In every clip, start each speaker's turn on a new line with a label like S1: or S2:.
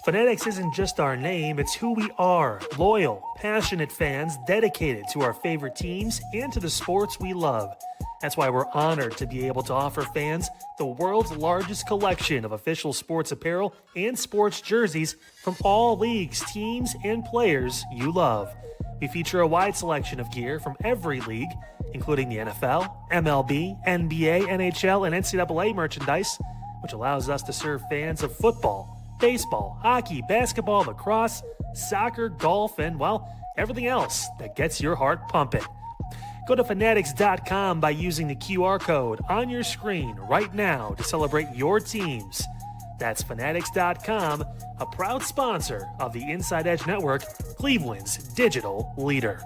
S1: Fanatics isn't just our name, it's who we are. Loyal, passionate fans dedicated to our favorite teams and to the sports we love. That's why we're honored to be able to offer fans the world's largest collection of official sports apparel and sports jerseys from all leagues, teams, and players you love. We feature a wide selection of gear from every league, including the NFL, MLB, NBA, NHL, and NCAA merchandise, which allows us to serve fans of football, baseball, hockey, basketball, lacrosse, soccer, golf, and, well, everything else that gets your heart pumping. Go to Fanatics.com by using the QR code on your screen right now to celebrate your teams. That's Fanatics.com, a proud sponsor of the Inside Edge Network, Cleveland's digital leader.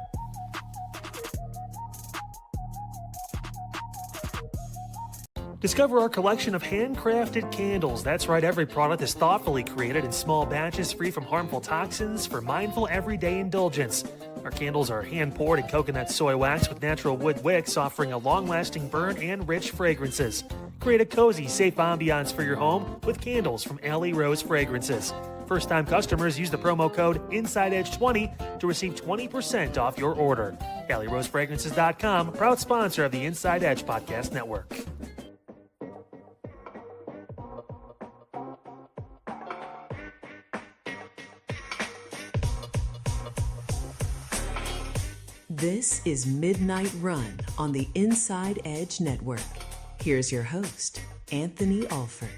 S1: Discover our collection of handcrafted candles. That's right, every product is thoughtfully created in small batches free from harmful toxins for mindful everyday indulgence. Our candles are hand-poured in coconut soy wax with natural wood wicks, offering a long-lasting burn and rich fragrances. Create a cozy, safe ambiance for your home with candles from Alley Rose Fragrances. First-time customers use the promo code InsideEdge20 to receive 20% off your order. AlleyRoseFragrances.com, proud sponsor of the Inside Edge Podcast Network.
S2: This is Midnight Run on the Inside Edge Network. Here's your host, Anthony Alford.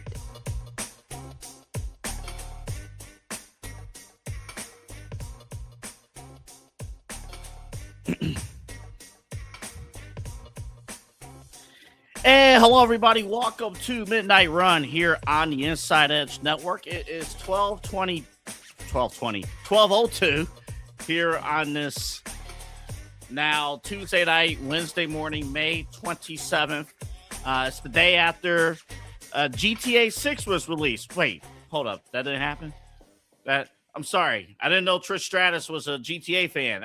S3: Hey, hello everybody. Welcome to Midnight Run here on the Inside Edge Network. It is 12:02 here on this now Tuesday night, Wednesday morning, May 27th. It's the day after GTA 6 was released. Wait, hold up. That didn't happen? I'm sorry. I didn't know Trish Stratus was a GTA fan.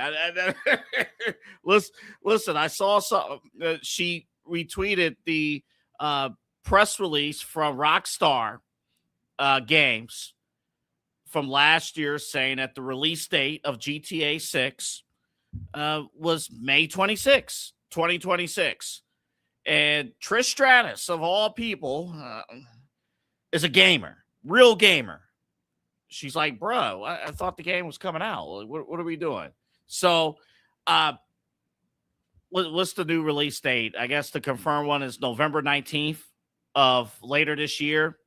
S3: Listen, I saw something. She retweeted the press release from Rockstar Games from last year saying that the release date of GTA 6 was May 26, 2026. And Trish Stratus, of all people, is a gamer, real gamer. She's like, bro, I thought the game was coming out. What are we doing? So what's the new release date? I guess the confirmed one is November 19th of later this year.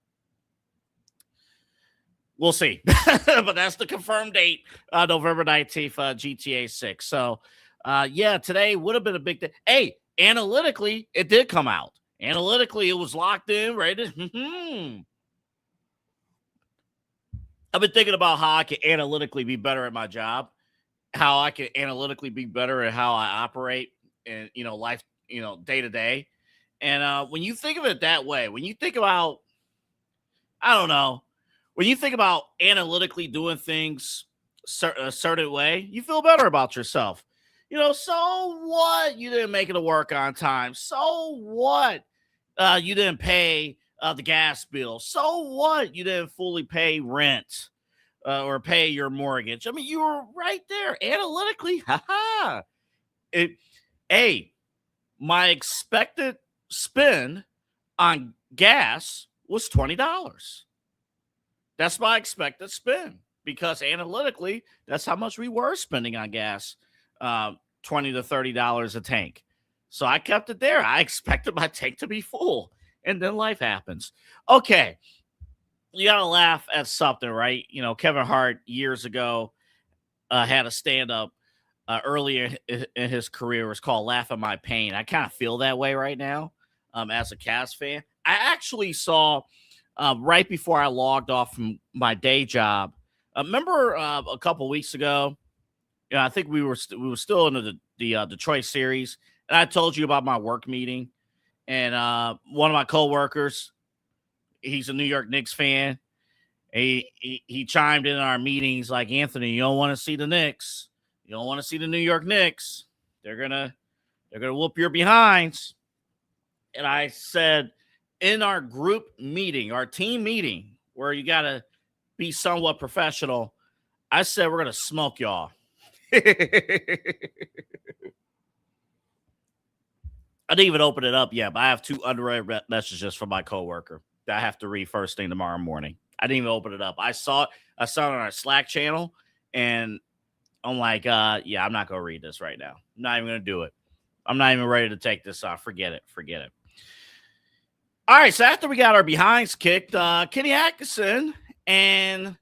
S3: We'll see. But that's the confirmed date, November 19th, GTA 6. So, today would have been a big day. Hey, analytically, it did come out. Analytically, it was locked in, right? I've been thinking about how I can analytically be better at my job, how I can analytically be better at how I operate and, life, day to day. And when you think of it that way, when you think about, when you think about analytically doing things a certain way, you feel better about yourself. So what? You didn't make it to work on time. So what? You didn't pay the gas bill. So what? You didn't fully pay rent or pay your mortgage. I mean, you were right there analytically. My expected spend on gas was $20. That's my expected spend because analytically, that's how much we were spending on gas, $20 to $30 a tank. So I kept it there. I expected my tank to be full, and then life happens. Okay, you got to laugh at something, right? Kevin Hart years ago had a stand-up earlier in his career. It was called Laugh at My Pain. I kind of feel that way right now as a Cavs fan. I actually saw right before I logged off from my day job. Remember a couple weeks ago, I think we were still in the Detroit series, and I told you about my work meeting. And one of my coworkers, he's a New York Knicks fan. He chimed in our meetings like, Anthony, you don't want to see the Knicks. You don't want to see the New York Knicks. They're gonna whoop your behinds. And I said, in our group meeting, our team meeting, where you got to be somewhat professional, I said we're going to smoke y'all. I didn't even open it up yet, but I have 2 unread messages from my coworker that I have to read first thing tomorrow morning. I didn't even open it up. I saw it on our Slack channel, and I'm like, yeah, I'm not going to read this right now. I'm not even going to do it. I'm not even ready to take this off. Forget it. All right, so after we got our behinds kicked, Kenny Atkinson and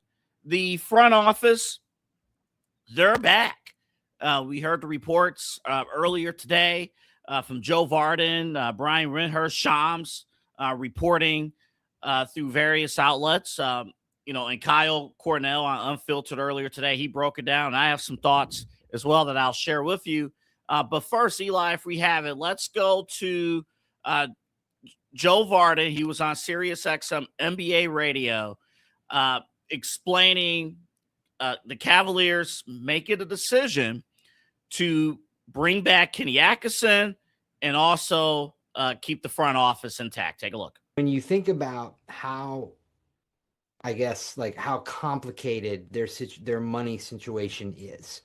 S3: the front office, they're back. We heard the reports earlier today from Joe Varden, Brian Windhurst, Shams reporting through various outlets. And Kyle Cornell on Unfiltered earlier today, he broke it down. I have some thoughts as well that I'll share with you. But first, Eli, if we have it, let's go to Joe Varden. He was on Sirius XM NBA radio explaining the Cavaliers making a decision to bring back Kenny Atkinson and also keep the front office intact. Take a look.
S4: When you think about how, I guess, like how complicated their money situation is,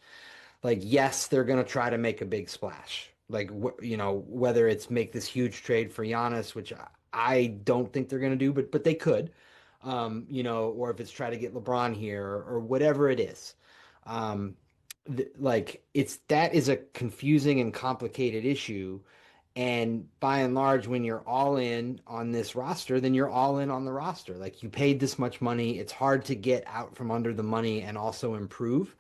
S4: like, yes, they're going to try to make a big splash. Like, whether it's make this huge trade for Giannis, which I don't think they're going to do, but they could, or if it's try to get LeBron here or whatever it is. That is a confusing and complicated issue. And by and large, when you're all in on this roster, then you're all in on the roster. Like, you paid this much money. It's hard to get out from under the money and also improve.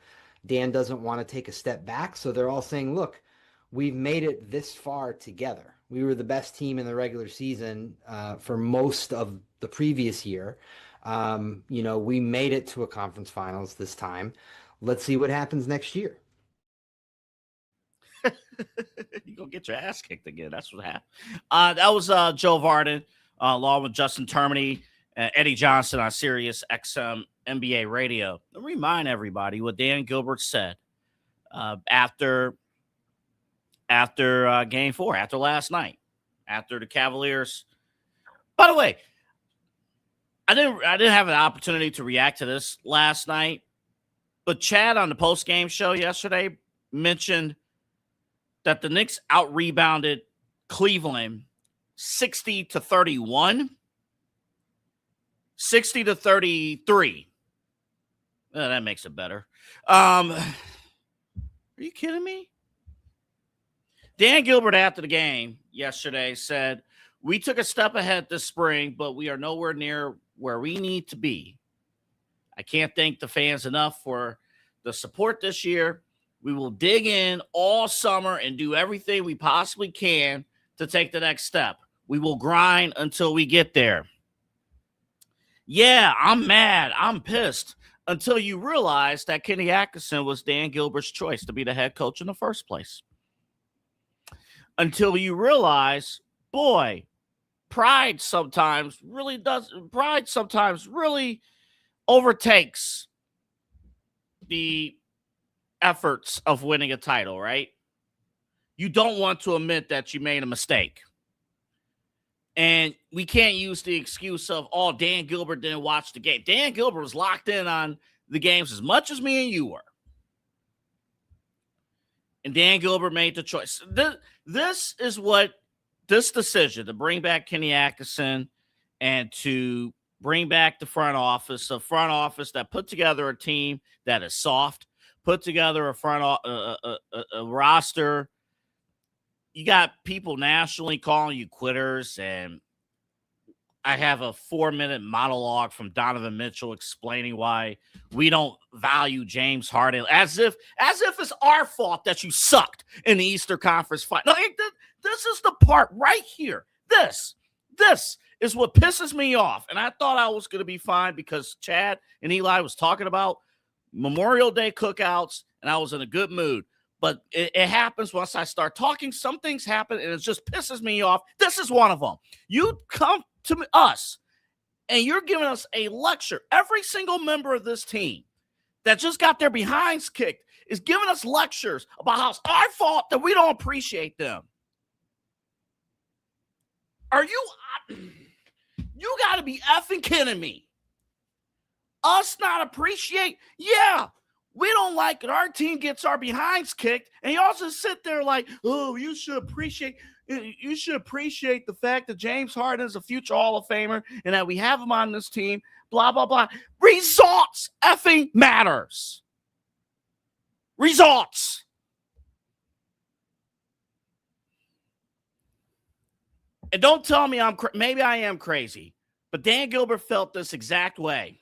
S4: Dan doesn't want to take a step back. So they're all saying, look, we've made it this far together. We were the best team in the regular season for most of the previous year. We made it to a conference finals this time. Let's see what happens next year.
S3: You're going to get your ass kicked again. That's what happened. That was Joe Varden, along with Justin Termini, Eddie Johnson on Sirius XM NBA radio. I'll remind everybody what Dan Gilbert said after Game 4, after last night, after the Cavaliers. By the way, I didn't have an opportunity to react to this last night, but Chad on the post-game show yesterday mentioned that the Knicks out-rebounded Cleveland 60-31, 60-33. That makes it better. Are you kidding me? Dan Gilbert after the game yesterday said, we took a step ahead this spring, but we are nowhere near where we need to be. I can't thank the fans enough for the support this year. We will dig in all summer and do everything we possibly can to take the next step. We will grind until we get there. Yeah, I'm mad. I'm pissed. Until you realize that Kenny Atkinson was Dan Gilbert's choice to be the head coach in the first place. Until you realize, boy, pride sometimes really overtakes the efforts of winning a title, right? You don't want to admit that you made a mistake. And we can't use the excuse of, oh, Dan Gilbert didn't watch the game. Dan Gilbert was locked in on the games as much as me and you were. And Dan Gilbert made the choice. This decision to bring back Kenny Atkinson and to bring back the front office, a front office that put together a team that is soft, put together a roster. You got people nationally calling you quitters, and I have a 4-minute monologue from Donovan Mitchell explaining why we don't value James Harden, as if it's our fault that you sucked in the Eastern Conference final. This is the part right here. This is what pisses me off, and I thought I was going to be fine because Chad and Eli was talking about Memorial Day cookouts, and I was in a good mood. But it happens once I start talking. Some things happen, and it just pisses me off. This is one of them. You come to us, and you're giving us a lecture. Every single member of this team that just got their behinds kicked is giving us lectures about how it's our fault that we don't appreciate them. Are you got to be effing kidding me. Us not appreciate? Yeah, we don't like it. Our team gets our behinds kicked, and you also sit there like, oh, you should appreciate the fact that James Harden is a future Hall of Famer and that we have him on this team, blah, blah, blah. Results effing matters. Results. And don't tell me maybe I am crazy, but Dan Gilbert felt this exact way.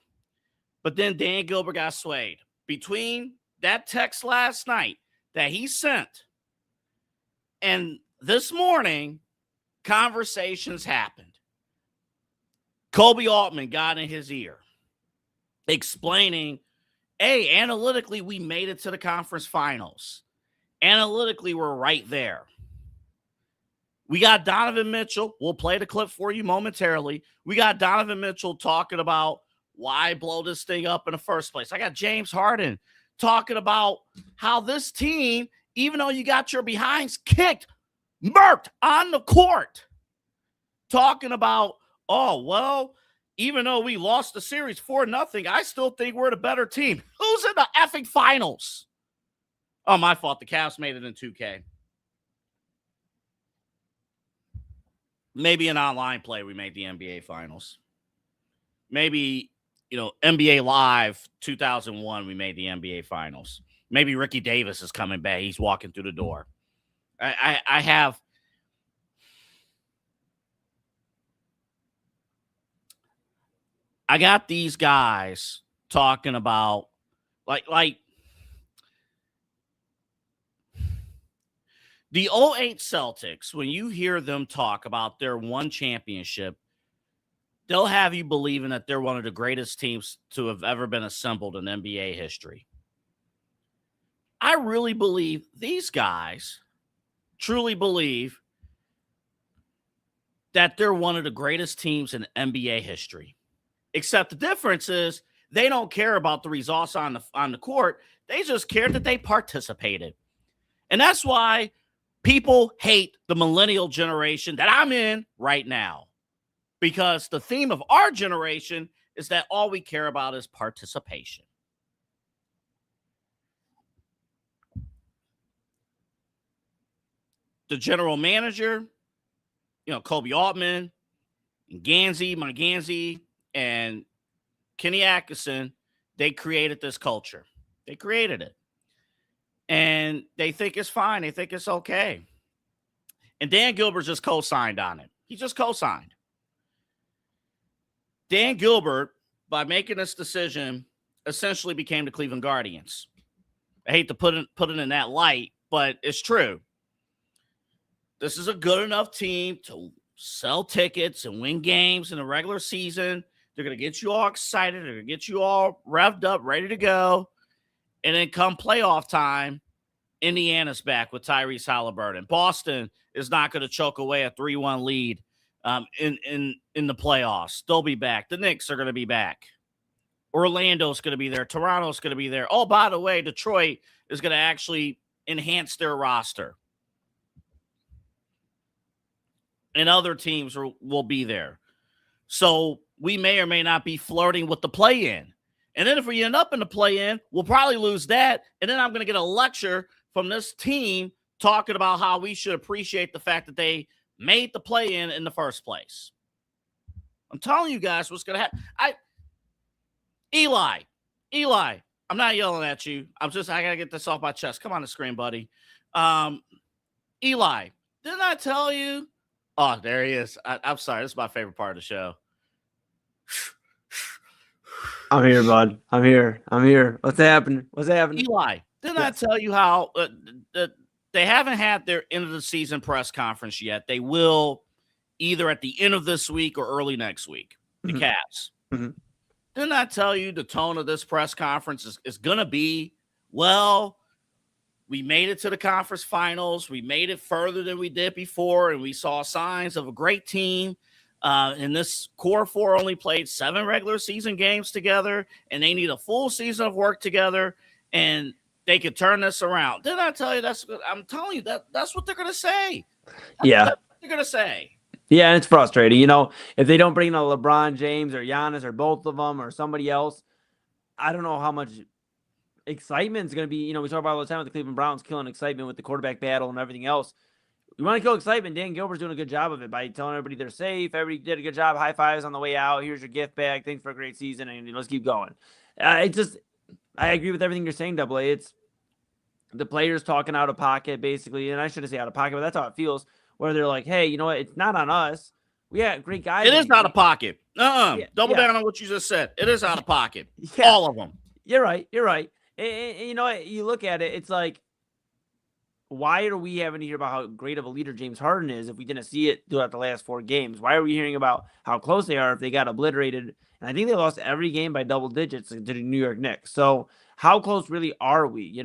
S3: But then Dan Gilbert got swayed. Between that text last night that he sent and this morning, conversations happened. Kobe Altman got in his ear explaining, hey, analytically, we made it to the conference finals. Analytically, we're right there. We got Donovan Mitchell. We'll play the clip for you momentarily. We got Donovan Mitchell talking about why blow this thing up in the first place. I got James Harden talking about how this team, even though you got your behinds kicked, murked on the court, talking about, oh, well, even though we lost the series 4-0, I still think we're the better team. Who's in the effing finals? Oh, my fault. The Cavs made it in 2K. Maybe an online play, we made the NBA finals. Maybe, NBA Live 2001, we made the NBA finals. Maybe Ricky Davis is coming back. He's walking through the door. I got these guys talking about like the 08 Celtics. When you hear them talk about their one championship, they'll have you believing that they're one of the greatest teams to have ever been assembled in NBA history. I really believe these guys truly believe that they're one of the greatest teams in NBA history. Except the difference is they don't care about the results on the court. They just care that they participated. And that's why people hate the millennial generation that I'm in right now. Because the theme of our generation is that all we care about is participation. The general manager, Kobe Altman, and Manganzi, and Kenny Atkinson, they created this culture. They created it. And they think it's fine. They think it's okay. And Dan Gilbert just co-signed on it. He just co-signed. Dan Gilbert, by making this decision, essentially became the Cleveland Guardians. I hate to put it in that light, but it's true. This is a good enough team to sell tickets and win games in the regular season. They're going to get you all excited. They're going to get you all revved up, ready to go. And then come playoff time, Indiana's back with Tyrese Halliburton. Boston is not going to choke away a 3-1 lead in the playoffs. They'll be back. The Knicks are going to be back. Orlando's going to be there. Toronto's going to be there. Oh, by the way, Detroit is going to actually enhance their roster. And other teams will be there. So we may or may not be flirting with the play-in. And then if we end up in the play-in, we'll probably lose that. And then I'm going to get a lecture from this team talking about how we should appreciate the fact that they made the play-in in the first place. I'm telling you guys what's going to happen. Eli, I'm not yelling at you. I got to get this off my chest. Come on the screen, buddy. Eli, didn't I tell you? Oh, there he is. I'm sorry. This is my favorite part of the show.
S5: I'm here, bud. I'm here. What's happening?
S3: Eli, didn't I tell you how they haven't had their end of the season press conference yet? They will either at the end of this week or early next week. The Cavs.
S5: Mm-hmm.
S3: Didn't I tell you the tone of this press conference is going to be, well, we made it to the conference finals. We made it further than we did before, and we saw signs of a great team. And this core four only played 7 regular season games together, and they need a full season of work together, and they could turn this around. Didn't I tell you I'm telling you that's what they're going to say. That's what they're going to say.
S5: Yeah, and it's frustrating. If they don't bring in a LeBron James or Giannis or both of them or somebody else,
S6: I don't know how much excitement is going to be. We talk about all the time with the Cleveland Browns killing excitement with the quarterback battle and everything else. You want to kill excitement. Dan Gilbert's doing a good job of it by telling everybody they're safe. Everybody did a good job. High fives on the way out. Here's your gift bag. Thanks for a great season, and let's keep going. I agree with everything you're saying, Double A. It's the players talking out of pocket, basically, and I shouldn't say out of pocket, but that's how it feels, where they're like, hey, you know what? It's not on us. We got great guys.
S3: It is out of pocket. Double
S6: yeah.
S3: down on what you just said. It is out of pocket.
S6: Yeah.
S3: All of them.
S6: You're right. And you know what? You look at it, it's like, why are we having to hear about how great of a leader James Harden is if we didn't see it throughout the last 4 games? Why are we hearing about how close they are if they got obliterated? And I think they lost every game by double digits to the New York Knicks. So how close really are we?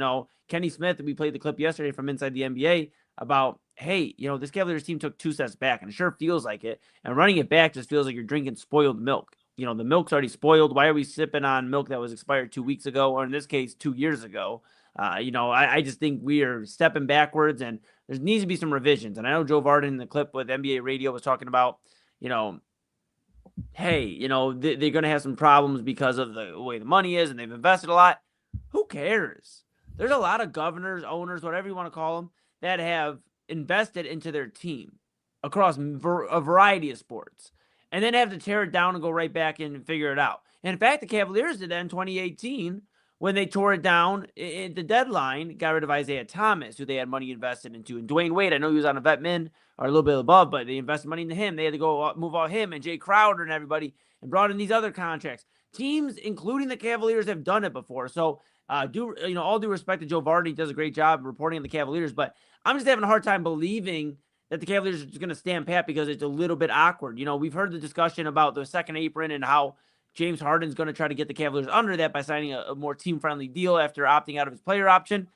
S6: Kenny Smith, we played the clip yesterday from Inside the NBA about, hey, this Cavaliers team took 2 steps back, and it sure feels like it. And running it back just feels like you're drinking spoiled milk. The milk's already spoiled. Why are we sipping on milk that was expired 2 weeks ago, or in this case, 2 years ago? I just think we are stepping backwards, and there needs to be some revisions. And I know Joe Varden in the clip with NBA Radio was talking about, hey, they're going to have some problems because of the way the money is, and they've invested a lot. Who cares? There's a lot of governors, owners, whatever you want to call them, that have invested into their team across a variety of sports, and then have to tear it down and go right back in and figure it out. And in fact, the Cavaliers did that in 2018 when they tore it down at the deadline, got rid of Isaiah Thomas, who they had money invested into. And Dwayne Wade, I know he was on a vet min or a little bit above, but they invested money into him. They had to go move out him and Jay Crowder and everybody and brought in these other contracts. Teams, including the Cavaliers, have done it before. So all due respect to Joe Vardy, he does a great job reporting on the Cavaliers, but I'm just having a hard time believing that the Cavaliers are just going to stand pat because it's a little bit awkward. We've heard the discussion about the second apron and how James Harden's going to try to get the Cavaliers under that by signing a more team-friendly deal after opting out of his player option.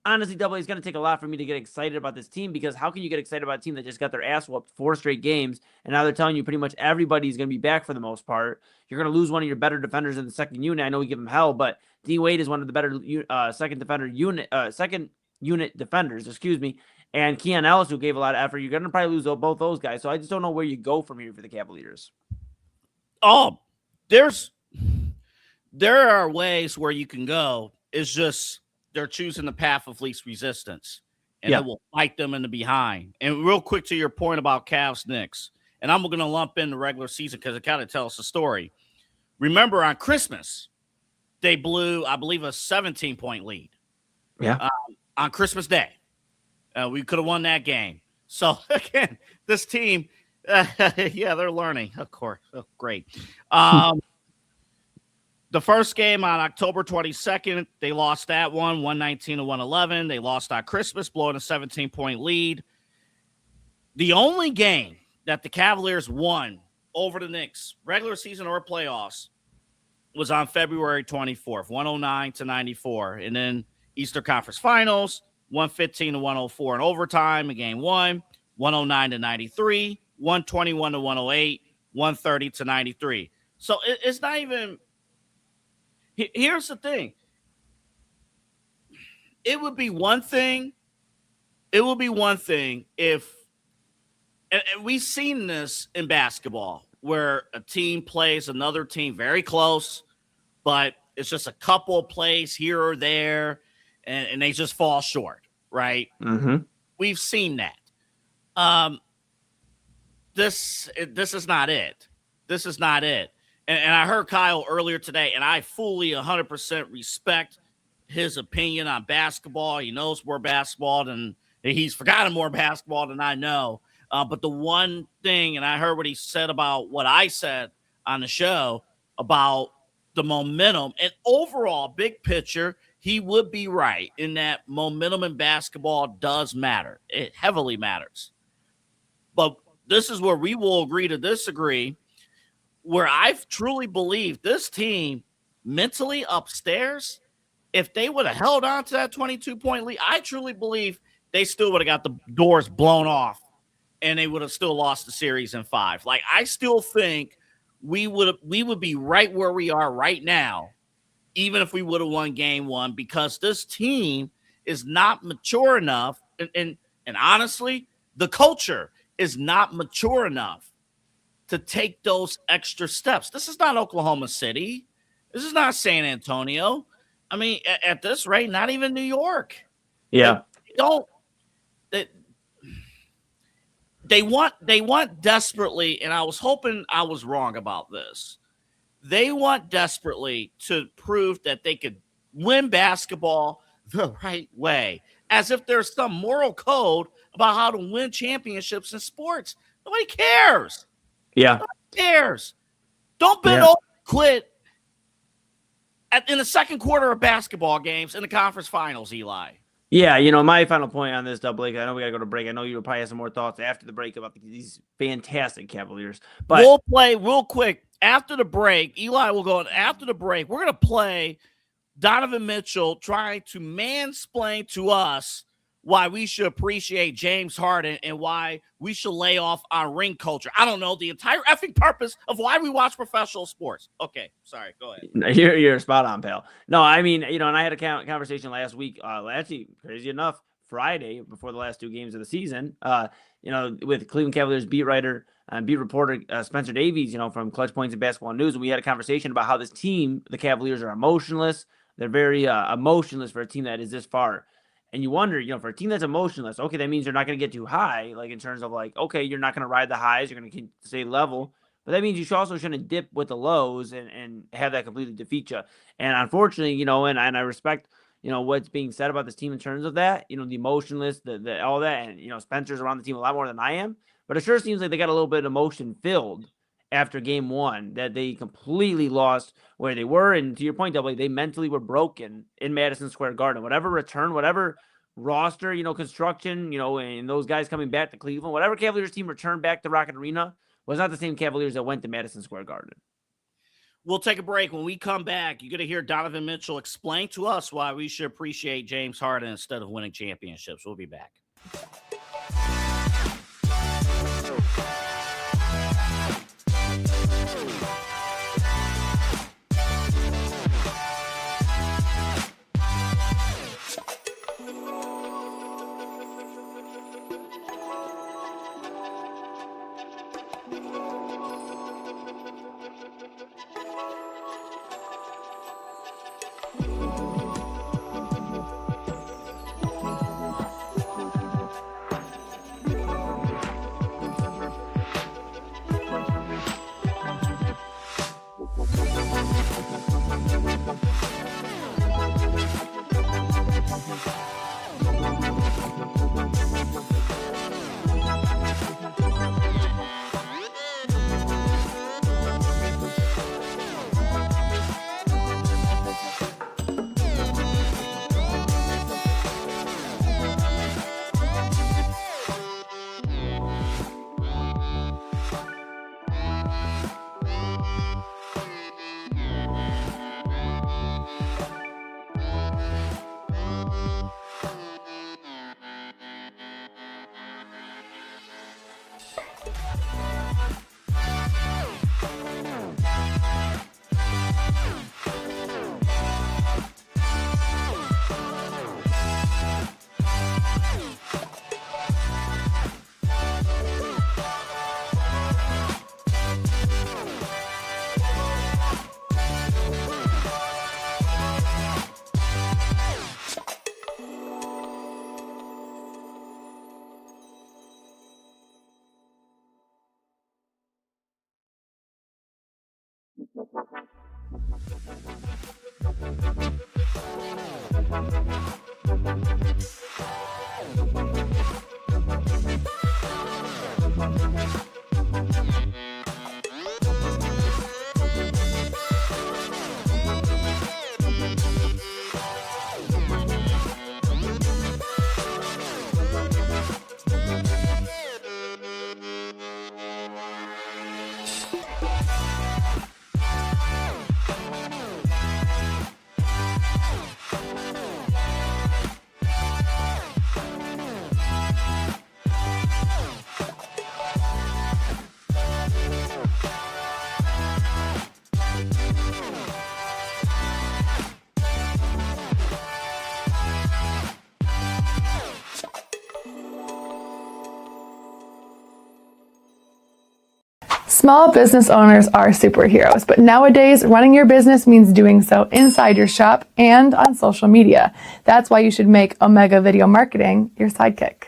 S6: Honestly, Double A, is going to take a lot for me to get excited about this team, because how can you get excited about a team that just got their ass whooped 4 straight games, and now they're telling you pretty much everybody's going to be back for the most part. You're going to lose one of your better defenders in the second unit. I know we give him hell, but D Wade is one of the better second unit defenders, and Keon Ellis, who gave a lot of effort. You're going to probably lose both those guys, so I just don't know where you go from here for the Cavaliers.
S3: Oh, there are ways where you can go. It's just they're choosing the path of least resistance, and it will fight them in the behind. And real quick to your point about Cavs Knicks, and I'm going to lump in the regular season because it kind of tells the story. Remember on Christmas, they blew, I believe, a 17-point lead.
S6: Yeah.
S3: On Christmas Day. We could have won that game. So, again, this team, they're learning, of course. Oh, great. The first game on October 22nd, they lost that one, 119-111. They lost on Christmas, blowing a 17-point lead. The only game that the Cavaliers won over the Knicks, regular season or playoffs, was on February 24th, 109-94. And then Eastern Conference Finals, 115-104 in overtime in game 1, 109-93, 121-108, 130-93. So it's not even. Here's the thing. It would be one thing if, and we've seen this in basketball, where a team plays another team very close, but it's just a couple of plays here or there, and they just fall short, right?
S6: Mm-hmm.
S3: We've seen that. This is not it. This is not it. And I heard Kyle earlier today, and I fully 100% respect his opinion on basketball. He knows more basketball than he's forgotten more basketball than I know. But the one thing, and I heard what he said about what I said on the show about the momentum and overall big picture, he would be right in that momentum in basketball does matter. It heavily matters. But this is where we will agree to disagree, where I've truly believed this team mentally upstairs, if they would have held on to that 22-point lead, I truly believe they still would have got the doors blown off and they would have still lost the series in 5. Like, I still think we would be right where we are right now, even if we would have won game 1, because this team is not mature enough. And honestly, the culture is not mature enough to take those extra steps. This is not Oklahoma City. This is not San Antonio. I mean, at this rate, not even New York.
S6: Yeah.
S3: They want desperately, and I was hoping I was wrong about this. They want desperately to prove that they could win basketball the right way, as if there's some moral code about how to win championships in sports. Nobody cares.
S6: Yeah.
S3: Nobody cares. Don't bend over, quit in the second quarter of basketball games in the conference finals, Eli.
S6: Yeah, my final point on this, Blake, I know we got to go to break. I know you'll probably have some more thoughts after the break about these fantastic Cavaliers. But
S3: we'll play real quick after the break. Eli will go after the break. We're going to play Donovan Mitchell trying to mansplain to us why we should appreciate James Harden and why we should lay off our ring culture. I don't know the entire effing purpose of why we watch professional sports. Okay, sorry, go ahead.
S6: You're spot on, pal. No, I mean, and I had a conversation last week, actually, crazy enough, Friday, before the last two games of the season, with Cleveland Cavaliers beat writer and beat reporter Spencer Davies, from Clutch Points and Basketball News, and we had a conversation about how this team, the Cavaliers, are emotionless. They're very emotionless for a team that is this far. And you wonder, for a team that's emotionless, okay, that means you're not going to get too high, like in terms of okay, you're not going to ride the highs, you're going to stay level. But that means you also shouldn't dip with the lows and have that completely defeat you. And unfortunately, and I respect, what's being said about this team in terms of that, the emotionless, the all that. And, Spencer's around the team a lot more than I am. But it sure seems like they got a little bit of emotion filled after game one, that they completely lost where they were. And to your point, W, they mentally were broken in Madison Square Garden. Whatever return, whatever roster, construction, and those guys coming back to Cleveland, whatever Cavaliers team returned back to Rocket Arena was not the same Cavaliers that went to Madison Square Garden.
S3: We'll take a break. When we come back, you're going to hear Donovan Mitchell explain to us why we should appreciate James Harden instead of winning championships. We'll be back.
S7: Small business owners are superheroes, but nowadays running your business means doing so inside your shop and on social media. That's why you should make Omega Video Marketing your sidekick.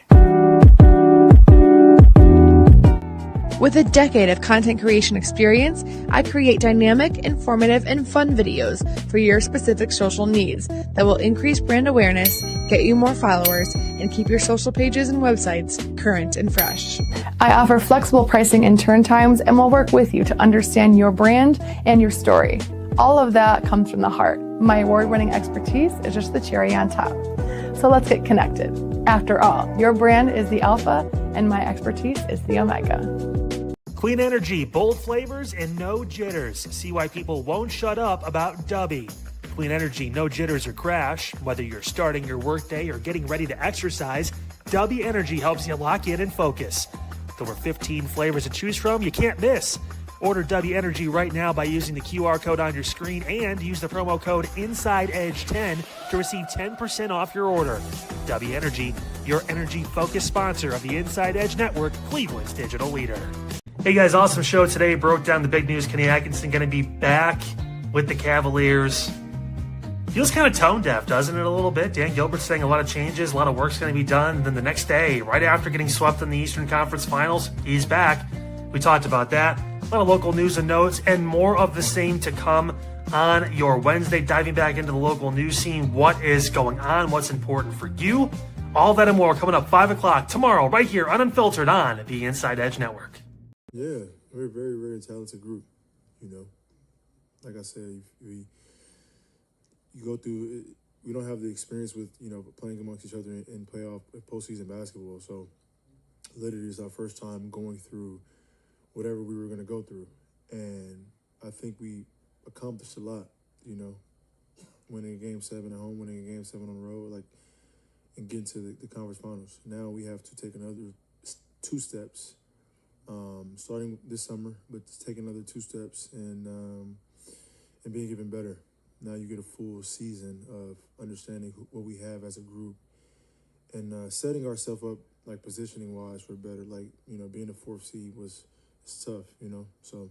S7: With a decade of content creation experience, I create dynamic, informative, and fun videos for your specific social needs that will increase brand awareness, get you more followers, and keep your social pages and websites current and fresh. I offer flexible pricing and turn times and will work with you to understand your brand and your story. All of that comes from the heart. My award-winning expertise is just the cherry on top. So let's get connected. After all, your brand is the alpha and my expertise is the omega.
S1: Clean energy, bold flavors, and no jitters. See why people won't shut up about Dubby. Clean energy, no jitters or crash. Whether you're starting your workday or getting ready to exercise, Dubby Energy helps you lock in and focus. With over 15 flavors to choose from, you can't miss. Order Dubby Energy right now by using the QR code on your screen and use the promo code InsideEdge10 to receive 10% off your order. Dubby Energy, your energy-focused sponsor of the Inside Edge Network, Cleveland's digital leader. Hey guys, awesome show today. Broke down the big news. Kenny Atkinson going to be back with the Cavaliers. Feels kind of tone deaf, doesn't it, a little bit? Dan Gilbert saying a lot of changes, a lot of work's going to be done. Then the next day, right after getting swept in the Eastern Conference Finals, he's back. We talked about that. A lot of local news and notes and more of the same to come on your Wednesday. Diving back into the local news scene. What is going on? What's important for you? All that and more coming up 5 o'clock tomorrow right here on Unfiltered on the Inside Edge Network.
S8: Yeah, we're a very, very talented group, you know. Like I said, you go through, we don't have the experience with, you know, playing amongst each other in playoff, postseason basketball. So literally it's our first time going through whatever we were going to go through. And I think we accomplished a lot, you know, winning a Game 7 at home, winning a Game 7 on the road, like, and getting to the conference finals. Now we have to take another 2 steps. Starting this summer, but take another 2 steps and being even better. Now you get a full season of understanding what we have as a group and setting ourselves up, like, positioning-wise for better. Like, you know, being a 4th seed it's tough, you know. So,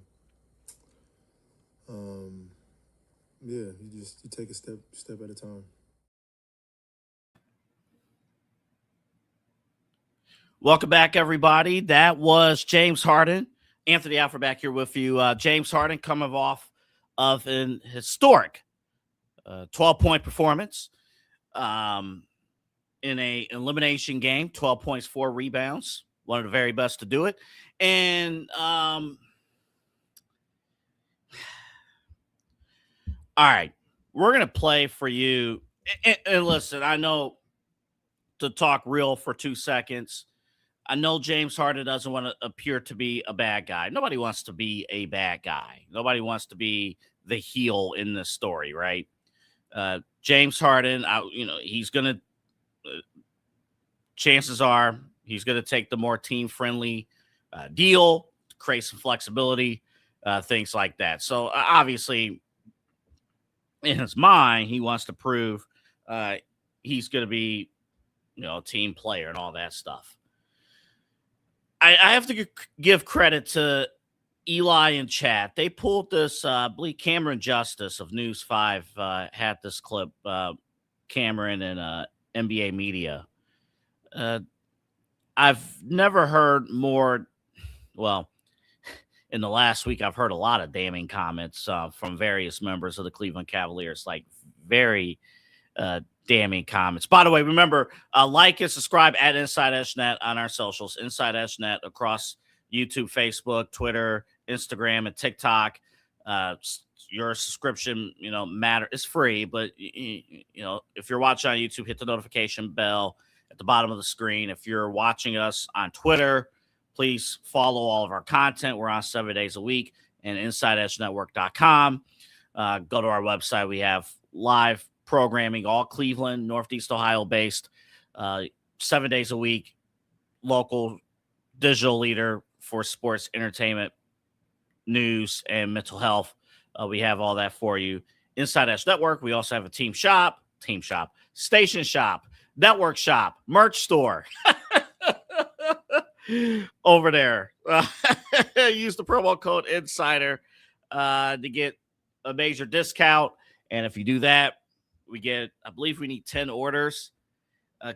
S8: yeah, you take a step at a time.
S3: Welcome back, everybody. That was James Harden. Anthony Alford back here with you. James Harden coming off of an historic 12-point performance in an elimination game, 12 points, 4 rebounds, one of the very best to do it. And all right, we're going to play for you. And listen, I know, to talk real for 2 seconds, I know James Harden doesn't want to appear to be a bad guy. Nobody wants to be a bad guy. Nobody wants to be the heel in this story, right? James Harden, he's going to, chances are he's going to take the more team-friendly deal, create some flexibility, things like that. So obviously, in his mind, he wants to prove he's going to be, a team player and all that stuff. I have to give credit to Eli and Chat. They pulled this, I believe Cameron Justice of News 5 had this clip, Cameron and NBA Media. I've never heard more, well, in the last week, I've heard a lot of damning comments from various members of the Cleveland Cavaliers, like very damning comments. By the way, remember, like and subscribe at Inside Edge Net on our socials. Inside Edge Net across YouTube, Facebook, Twitter, Instagram, and TikTok. Your subscription, matter. It's free, but if you're watching on YouTube, hit the notification bell at the bottom of the screen. If you're watching us on Twitter, please follow all of our content. We're on 7 days a week, and InsideEdgeNetwork.com. Go to our website. We have live programming, all Cleveland, Northeast Ohio based, 7 days a week, local digital leader for sports, entertainment, news, and mental health. We have all that for you. Inside Edge Network, we also have a team shop, station shop, network shop, merch store. over there. Use the promo code Insider to get a major discount. And if you do that, I believe we need 10 orders.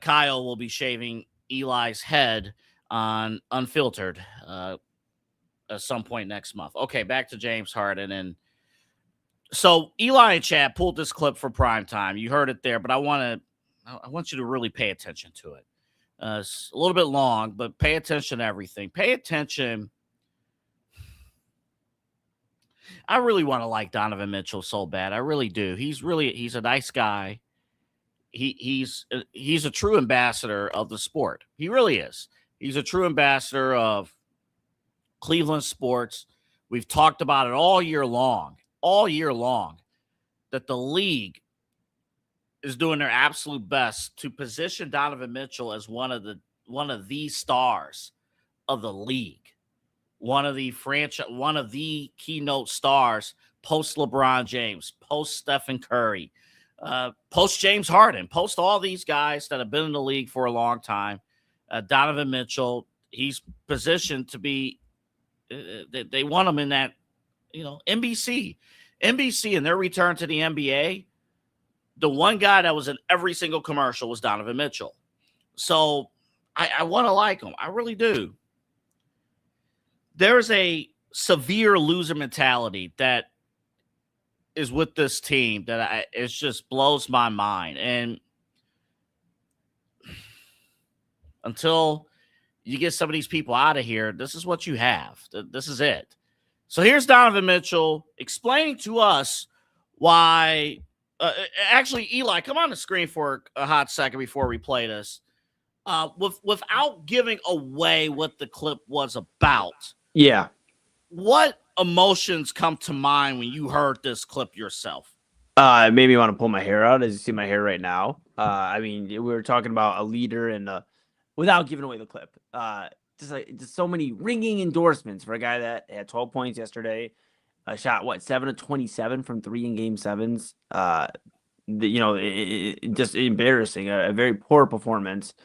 S3: Kyle will be shaving Eli's head on Unfiltered at some point next month. Okay, back to James Harden. And so Eli and Chad pulled this clip for primetime. You heard it there, but I want you to really pay attention to it. It's a little bit long, but pay attention to everything. Pay attention. I really want to like Donovan Mitchell so bad. I really do. He's a nice guy. He's a true ambassador of the sport. He really is. He's a true ambassador of Cleveland sports. We've talked about it all year long, that the league is doing their absolute best to position Donovan Mitchell as one of the stars of the league, one of the keynote stars post LeBron James, post Stephen Curry, post James Harden, post all these guys that have been in the league for a long time. Donovan Mitchell, he's positioned to be. They want him in that, NBC and their return to the NBA. The one guy that was in every single commercial was Donovan Mitchell. So I want to like him. I really do. There's a severe loser mentality that is with this team that it just blows my mind. And until you get some of these people out of here, this is what you have. This is it. So here's Donovan Mitchell explaining to us why. Actually, Eli, come on the screen for a hot second before we play this. Without giving away what the clip was about.
S6: Yeah.
S3: What emotions come to mind when you heard this clip yourself?
S6: It made me want to pull my hair out, as you see my hair right now. We were talking about a leader and without giving away the clip. Just so mmany ringing endorsements for a guy that had 12 points yesterday. Shot 7 of 27 from 3 in game 7s. Just embarrassing. A very poor performance,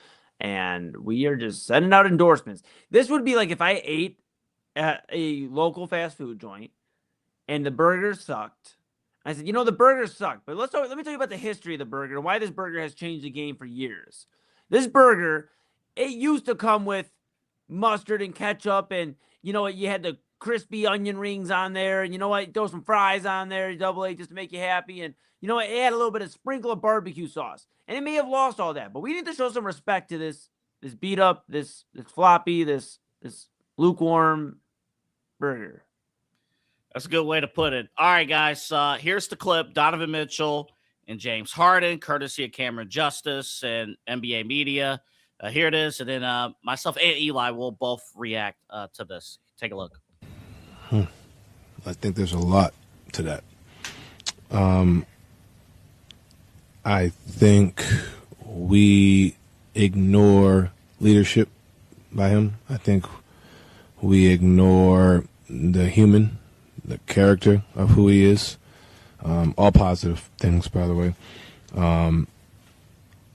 S6: and we are just sending out endorsements. This would be like if I ate at a local fast food joint and the burger sucked. I said, the burger sucked, but let me tell you about the history of the burger and why this burger has changed the game for years. This burger, it used to come with mustard and ketchup, and you had the crispy onion rings on there, and throw some fries on there, double A, just to make you happy, and it had a little bit of sprinkle of barbecue sauce, and it may have lost all that, but we need to show some respect to this beat up, this floppy, this lukewarm burger.
S3: That's a good way to put it. All right, guys, here's the clip. Donovan Mitchell and James Harden, courtesy of Cameron Justice and NBA Media. Here it is, and then myself and Eli will both react to this. Take a look.
S8: I think there's a lot to that. I think we ignore leadership by him. I think we ignore the human, the character of who he is. All positive things, by the way. I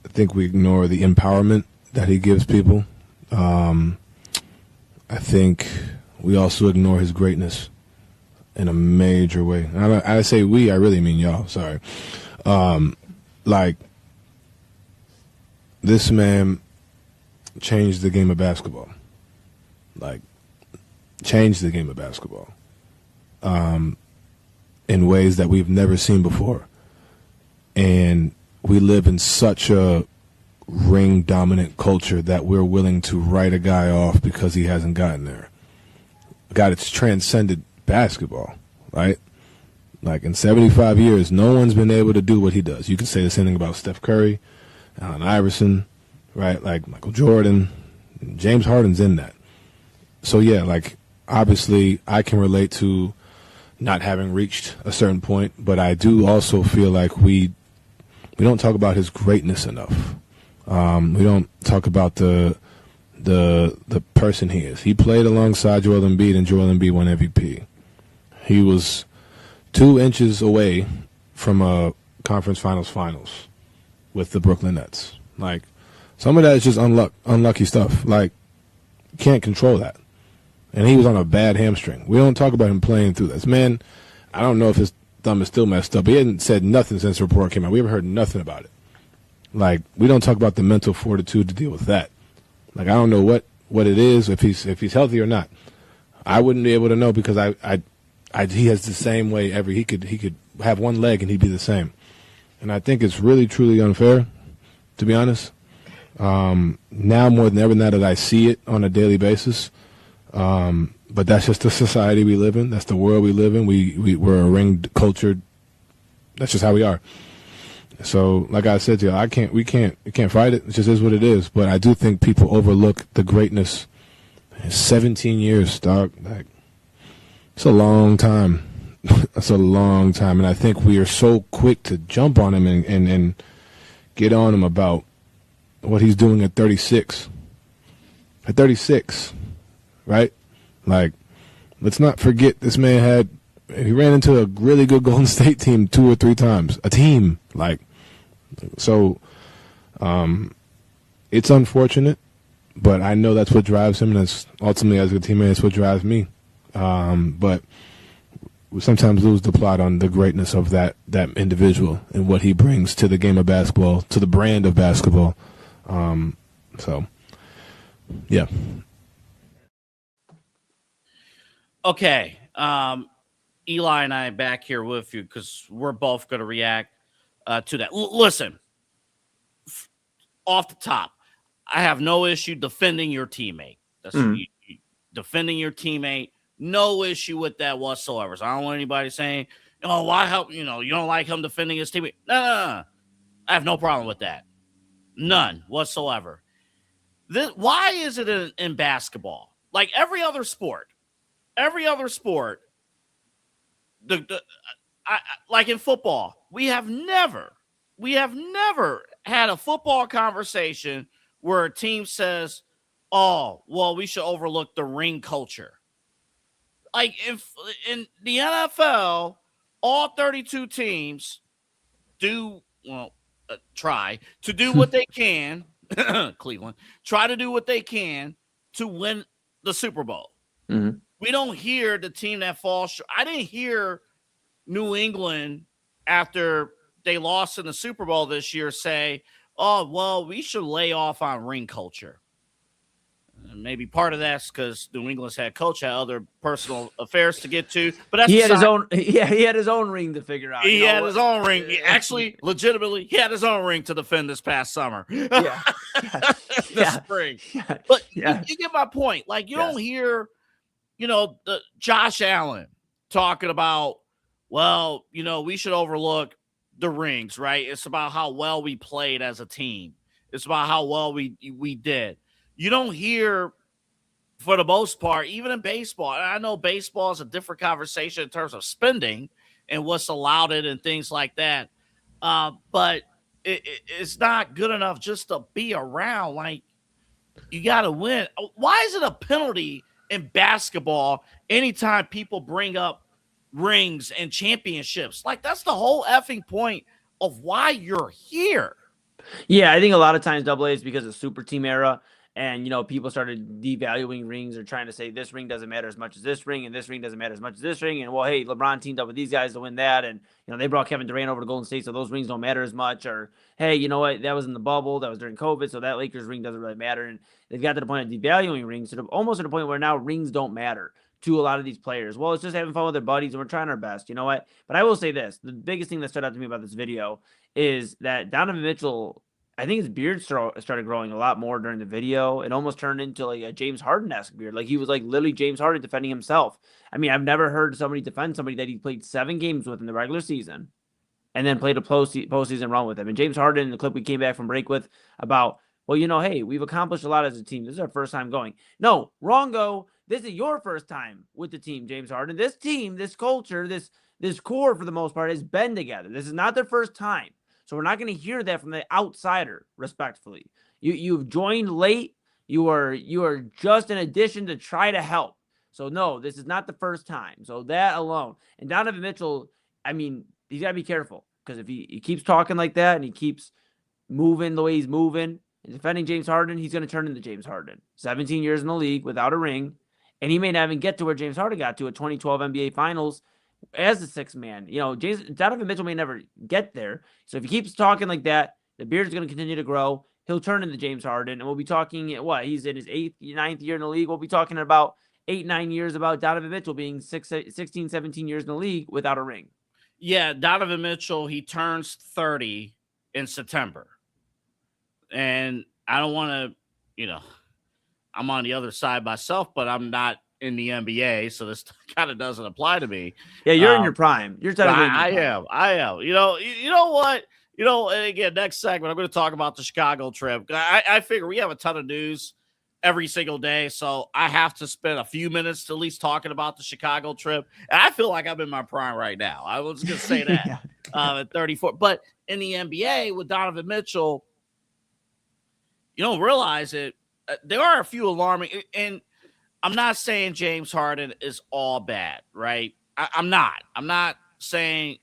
S8: think we ignore the empowerment that he gives people. I think we also ignore his greatness in a major way. I say we, I really mean y'all. Sorry. This man changed the game of basketball. Changed the game of basketball in ways that we've never seen before. And we live in such a ring-dominant culture that we're willing to write a guy off because he hasn't gotten there. God, it's transcended basketball, right? In 75 years, no one's been able to do what he does. You can say the same thing about Steph Curry, Allen Iverson, right? Michael Jordan. James Harden's in that. So, yeah, obviously I can relate to not having reached a certain point, but I do also feel like we don't talk about his greatness enough. We don't talk about the person he is. He played alongside Joel Embiid, and Joel Embiid won MVP. He was 2 inches away from a conference finals with the Brooklyn Nets. Some of that is just unlucky stuff.
S9: can't control that. And he was on a bad hamstring. We don't talk about him playing through this. Man, I don't know if his thumb is still messed up. He hadn't said nothing since the report came out. We haven't heard nothing about it. Like, we don't talk about the mental fortitude to deal with that. Like, I don't know what it is, if he's healthy or not. I wouldn't be able to know because he has the same way he could have one leg and he'd be the same. And I think it's really, truly unfair, to be honest. Now more than ever, now that I see it on a daily basis. But that's just the society we live in. That's the world we live in. We're a ringed culture. That's just how we are. So, like I said to you, we can't fight it. It just is what it is. But I do think people overlook the greatness. 17 years, dog. Like, it's a long time. That's a long time. And I think we are so quick to jump on him and get on him about what he's doing at 36. At 36, right? Like, let's not forget this man he ran into a really good Golden State team 2 or 3 times. A team. Like, so it's unfortunate, but I know that's what drives him, and that's ultimately, as a teammate, that's what drives me. But we sometimes lose the plot on the greatness of that individual and what he brings to the game of basketball, to the brand of basketball. So, yeah.
S3: Okay. Eli and I back here with you because we're both going to react to that. Listen, off the top, I have no issue defending your teammate. That's defending your teammate. No issue with that whatsoever. So I don't want anybody saying, "Oh, why help?" You don't like him defending his teammate. No. I have no problem with that. None whatsoever. Why is it in basketball, like every other sport, like in football, we have never had a football conversation where a team says, "Oh, well, we should overlook the ring culture." Like if in the NFL, all 32 teams try to do what they can. Cleveland try to do what they can to win the Super Bowl.
S6: Mm-hmm.
S3: We don't hear the team that falls short. I didn't hear New England after they lost in the Super Bowl this year say, "Oh, well, we should lay off on ring culture." And maybe part of that's because New England's head coach had other personal affairs to get to, but that's
S6: he had his own ring to figure out.
S3: He had his own ring. Actually, legitimately, he had his own ring to defend this past summer.
S6: Yeah.
S3: Spring. Yeah. But you get my point. Like, you don't hear, the Josh Allen talking about, well, we should overlook the rings, right? It's about how well we played as a team. It's about how well we did. You don't hear, for the most part, even in baseball. And I know baseball is a different conversation in terms of spending and what's allowed it and things like that. But it's not good enough just to be around. Like, you got to win. Why is it a penalty in basketball anytime people bring up rings and championships? Like, that's the whole effing point of why you're here.
S6: Yeah, I think a lot of times AA is because of super team era. And, people started devaluing rings or trying to say this ring doesn't matter as much as this ring and this ring doesn't matter as much as this ring. And, well, hey, LeBron teamed up with these guys to win that. And, they brought Kevin Durant over to Golden State, so those rings don't matter as much. Or, hey, you know what, that was in the bubble. That was during COVID, so that Lakers ring doesn't really matter. And they've got to the point of devaluing rings, almost to the point where now rings don't matter to a lot of these players. Well, it's just having fun with their buddies, and we're trying our best. You know what? But I will say this. The biggest thing that stood out to me about this video is that Donovan Mitchell, I think his beard started growing a lot more during the video. It almost turned into like a James Harden-esque beard. Like he was like literally James Harden defending himself. I mean, I've never heard somebody defend somebody that he played 7 games with in the regular season and then played a postseason run with him. And James Harden, in the clip we came back from break with, about, well, hey, we've accomplished a lot as a team. This is our first time going. No, wrongo. This is your first time with the team, James Harden. This team, this culture, this core for the most part has been together. This is not their first time. So we're not going to hear that from the outsider, respectfully. You've joined late. You are just an addition to try to help. So no, this is not the first time. So that alone. And Donovan Mitchell, I mean, he's got to be careful because if he keeps talking like that and he keeps moving the way he's moving, And defending James Harden, he's going to turn into James Harden. 17 years in the league without a ring, and he may not even get to where James Harden got to at 2012 NBA Finals as the sixth man. Donovan Mitchell may never get there. So if he keeps talking like that, the beard's going to continue to grow. He'll turn into James Harden, and we'll be talking, he's in his 9th year in the league. We'll be talking about 8-9 years about Donovan Mitchell being 16, 17 years in the league without a ring.
S3: Yeah, Donovan Mitchell, he turns 30 in September. And I don't want to, I'm on the other side myself, but I'm not in the NBA, so this kind of doesn't apply to me.
S6: Yeah, you're in your prime. You're
S3: I am. You know what? And again, next segment, I'm going to talk about the Chicago trip. I figure we have a ton of news every single day, so I have to spend a few minutes at least talking about the Chicago trip. And I feel like I'm in my prime right now. I was going to say that at 34. But in the NBA with Donovan Mitchell, you don't realize it. There are a few alarming, and I'm not saying James Harden is all bad, right? I'm not saying,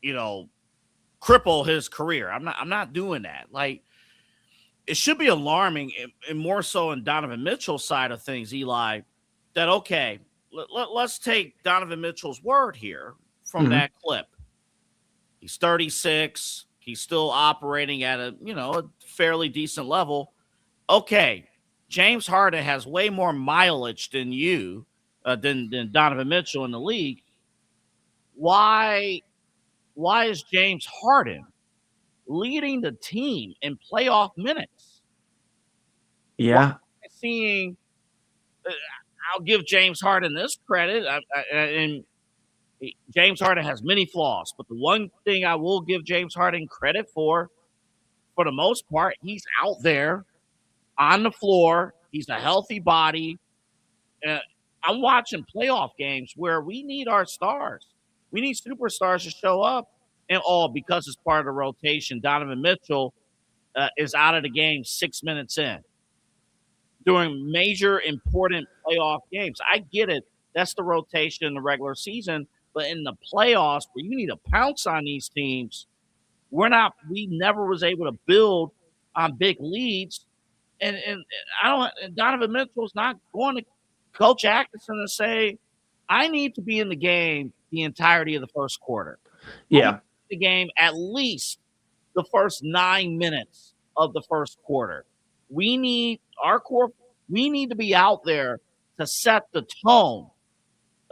S3: cripple his career. I'm not doing that. Like, it should be alarming, and more so in Donovan Mitchell's side of things, Eli, that, okay, let's take Donovan Mitchell's word here from that clip. He's 36. He's still operating at a fairly decent level. Okay, James Harden has way more mileage than you, than Donovan Mitchell in the league. Why is James Harden leading the team in playoff minutes?
S6: Yeah.
S3: I'll give James Harden this credit, and James Harden has many flaws, but the one thing I will give James Harden credit for the most part, he's out there on the floor. He's a healthy body. I'm watching playoff games where we need our stars. We need superstars to show up. And all because it's part of the rotation. Donovan Mitchell is out of the game 6 minutes in during major important playoff games. I get it. That's the rotation in the regular season. But in the playoffs where you need to pounce on these teams, we never was able to build on big leads. And Donovan Mitchell's not going to Coach Atkinson and say, I need to be in the game the entirety of the first quarter.
S6: Yeah.
S3: The game at least the first 9 minutes of the first quarter. We need to be out there to set the tone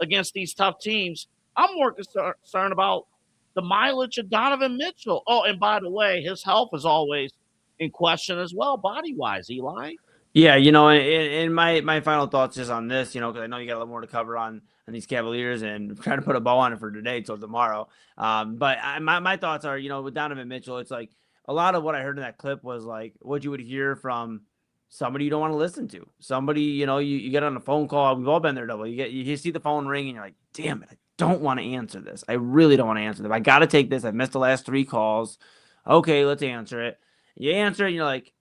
S3: against these tough teams. I'm more concerned about the mileage of Donovan Mitchell. Oh, and by the way, his health is always in question as well, body-wise, Eli.
S6: Yeah, and my final thoughts just on this, because I know you got a little more to cover on these Cavaliers, and trying to put a bow on it for today till tomorrow. But my thoughts are, with Donovan Mitchell, it's like a lot of what I heard in that clip was like what you would hear from somebody you don't want to listen to. Somebody, you get on a phone call. We've all been there, double. You see the phone ring, and you're like, damn it, I don't want to answer this. I really don't want to answer this. I got to take this. I've missed the last 3 calls. Okay, let's answer it. You answer it, and you're like,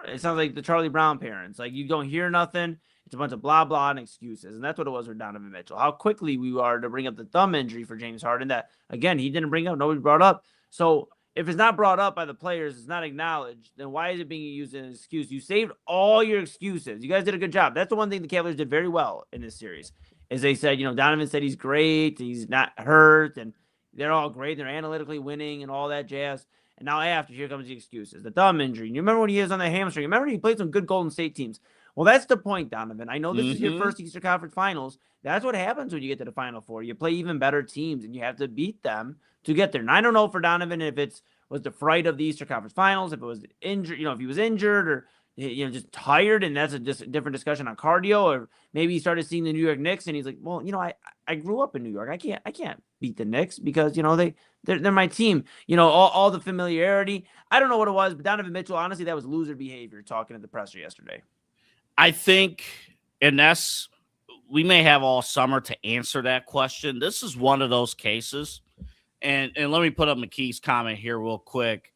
S6: it sounds like the Charlie Brown parents. Like, you don't hear nothing. It's a bunch of blah, blah, and excuses. And that's what it was for Donovan Mitchell. How quickly we are to bring up the thumb injury for James Harden that, again, he didn't bring up. Nobody brought up. So if it's not brought up by the players, it's not acknowledged, then why is it being used as an excuse? You saved all your excuses. You guys did a good job. That's the one thing the Cavaliers did very well in this series, is they said, Donovan said he's great, he's not hurt, and they're all great. They're analytically winning and all that jazz. And now after, here comes the excuses. The thumb injury. You remember when he was on the hamstring? Remember he played some good Golden State teams. Well, that's the point, Donovan. I know this is your first Eastern Conference Finals. That's what happens when you get to the Final Four. You play even better teams, and you have to beat them to get there. And I don't know for Donovan if it was the fright of the Eastern Conference Finals, if it was injured, if he was injured or just tired, and that's just a different discussion on cardio, or maybe he started seeing the New York Knicks, and he's like, well, I grew up in New York. I can't beat the Knicks because they're my team. All the familiarity. I don't know what it was, but Donovan Mitchell, honestly, that was loser behavior talking at the presser yesterday.
S3: I think, and we may have all summer to answer that question. This is one of those cases, and let me put up McKee's comment here real quick.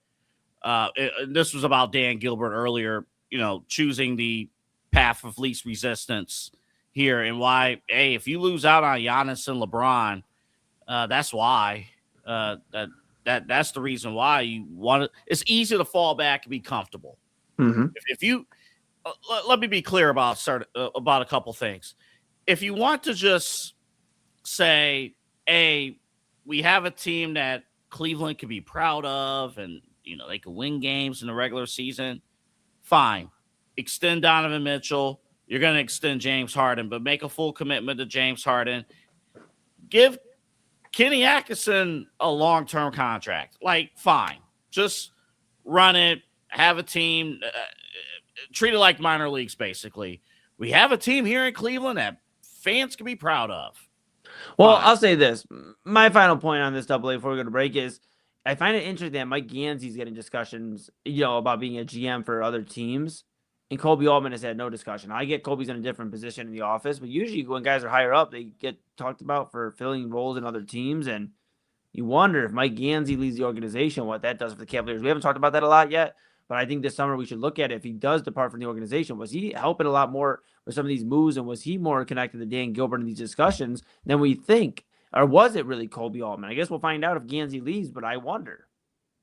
S3: This was about Dan Gilbert earlier, choosing the path of least resistance here, and why, hey, if you lose out on Giannis and LeBron, that's why. That's the reason why you want it. It's easy to fall back and be comfortable.
S6: Mm-hmm.
S3: If you let me be clear about a couple things. If you want to just say, "Hey, we have a team that Cleveland could be proud of, and they could win games in the regular season," fine. Extend Donovan Mitchell. You're going to extend James Harden, but make a full commitment to James Harden. Give Kenny Atkinson a long-term contract. Fine. Just run it. Have a team. Treat it like minor leagues, basically. We have a team here in Cleveland that fans can be proud of.
S6: Well,
S3: Fine.
S6: I'll say this. My final point on this double A before we go to break is I find it interesting that Mike Gansey's getting discussions, about being a GM for other teams. And Kobe Altman has had no discussion. I get Kobe's in a different position in the office, but usually when guys are higher up, they get talked about for filling roles in other teams. And you wonder if Mike Gansey leads the organization, what that does for the Cavaliers. We haven't talked about that a lot yet, but I think this summer we should look at it. If he does depart from the organization, was he helping a lot more with some of these moves, and was he more connected to Dan Gilbert in these discussions than we think? Or was it really Kobe Altman? I guess we'll find out if Gansey leaves, but I wonder.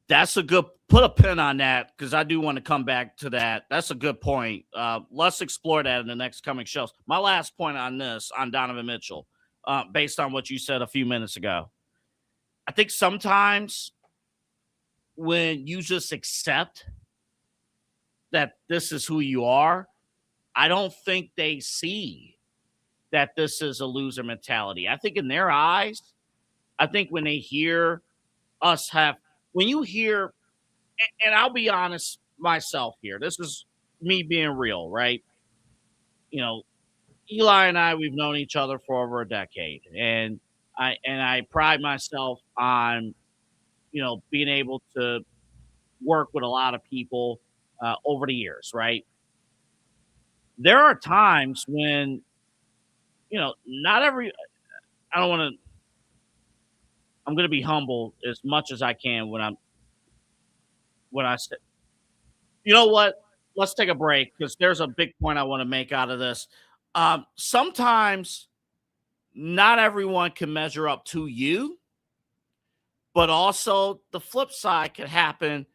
S3: That's a good – put a pin on that because I do want to come back to that. That's a good point. Let's explore that in the next coming shows. My last point on this, on Donovan Mitchell, based on what you said a few minutes ago. I think sometimes when you just accept that this is who you are, I don't think they see that this is a loser mentality. I think in their eyes, I think when they hear us have – when you hear, and I'll be honest myself here, this is me being real, right? Eli and I, we've known each other for over a decade, and I pride myself on, being able to work with a lot of people over the years, right? There are times when, not every, I don't want to, I'm going to be humble as much as I can when I say, you know what? Let's take a break because there's a big point I want to make out of this. Sometimes not everyone can measure up to you, but also the flip side could happen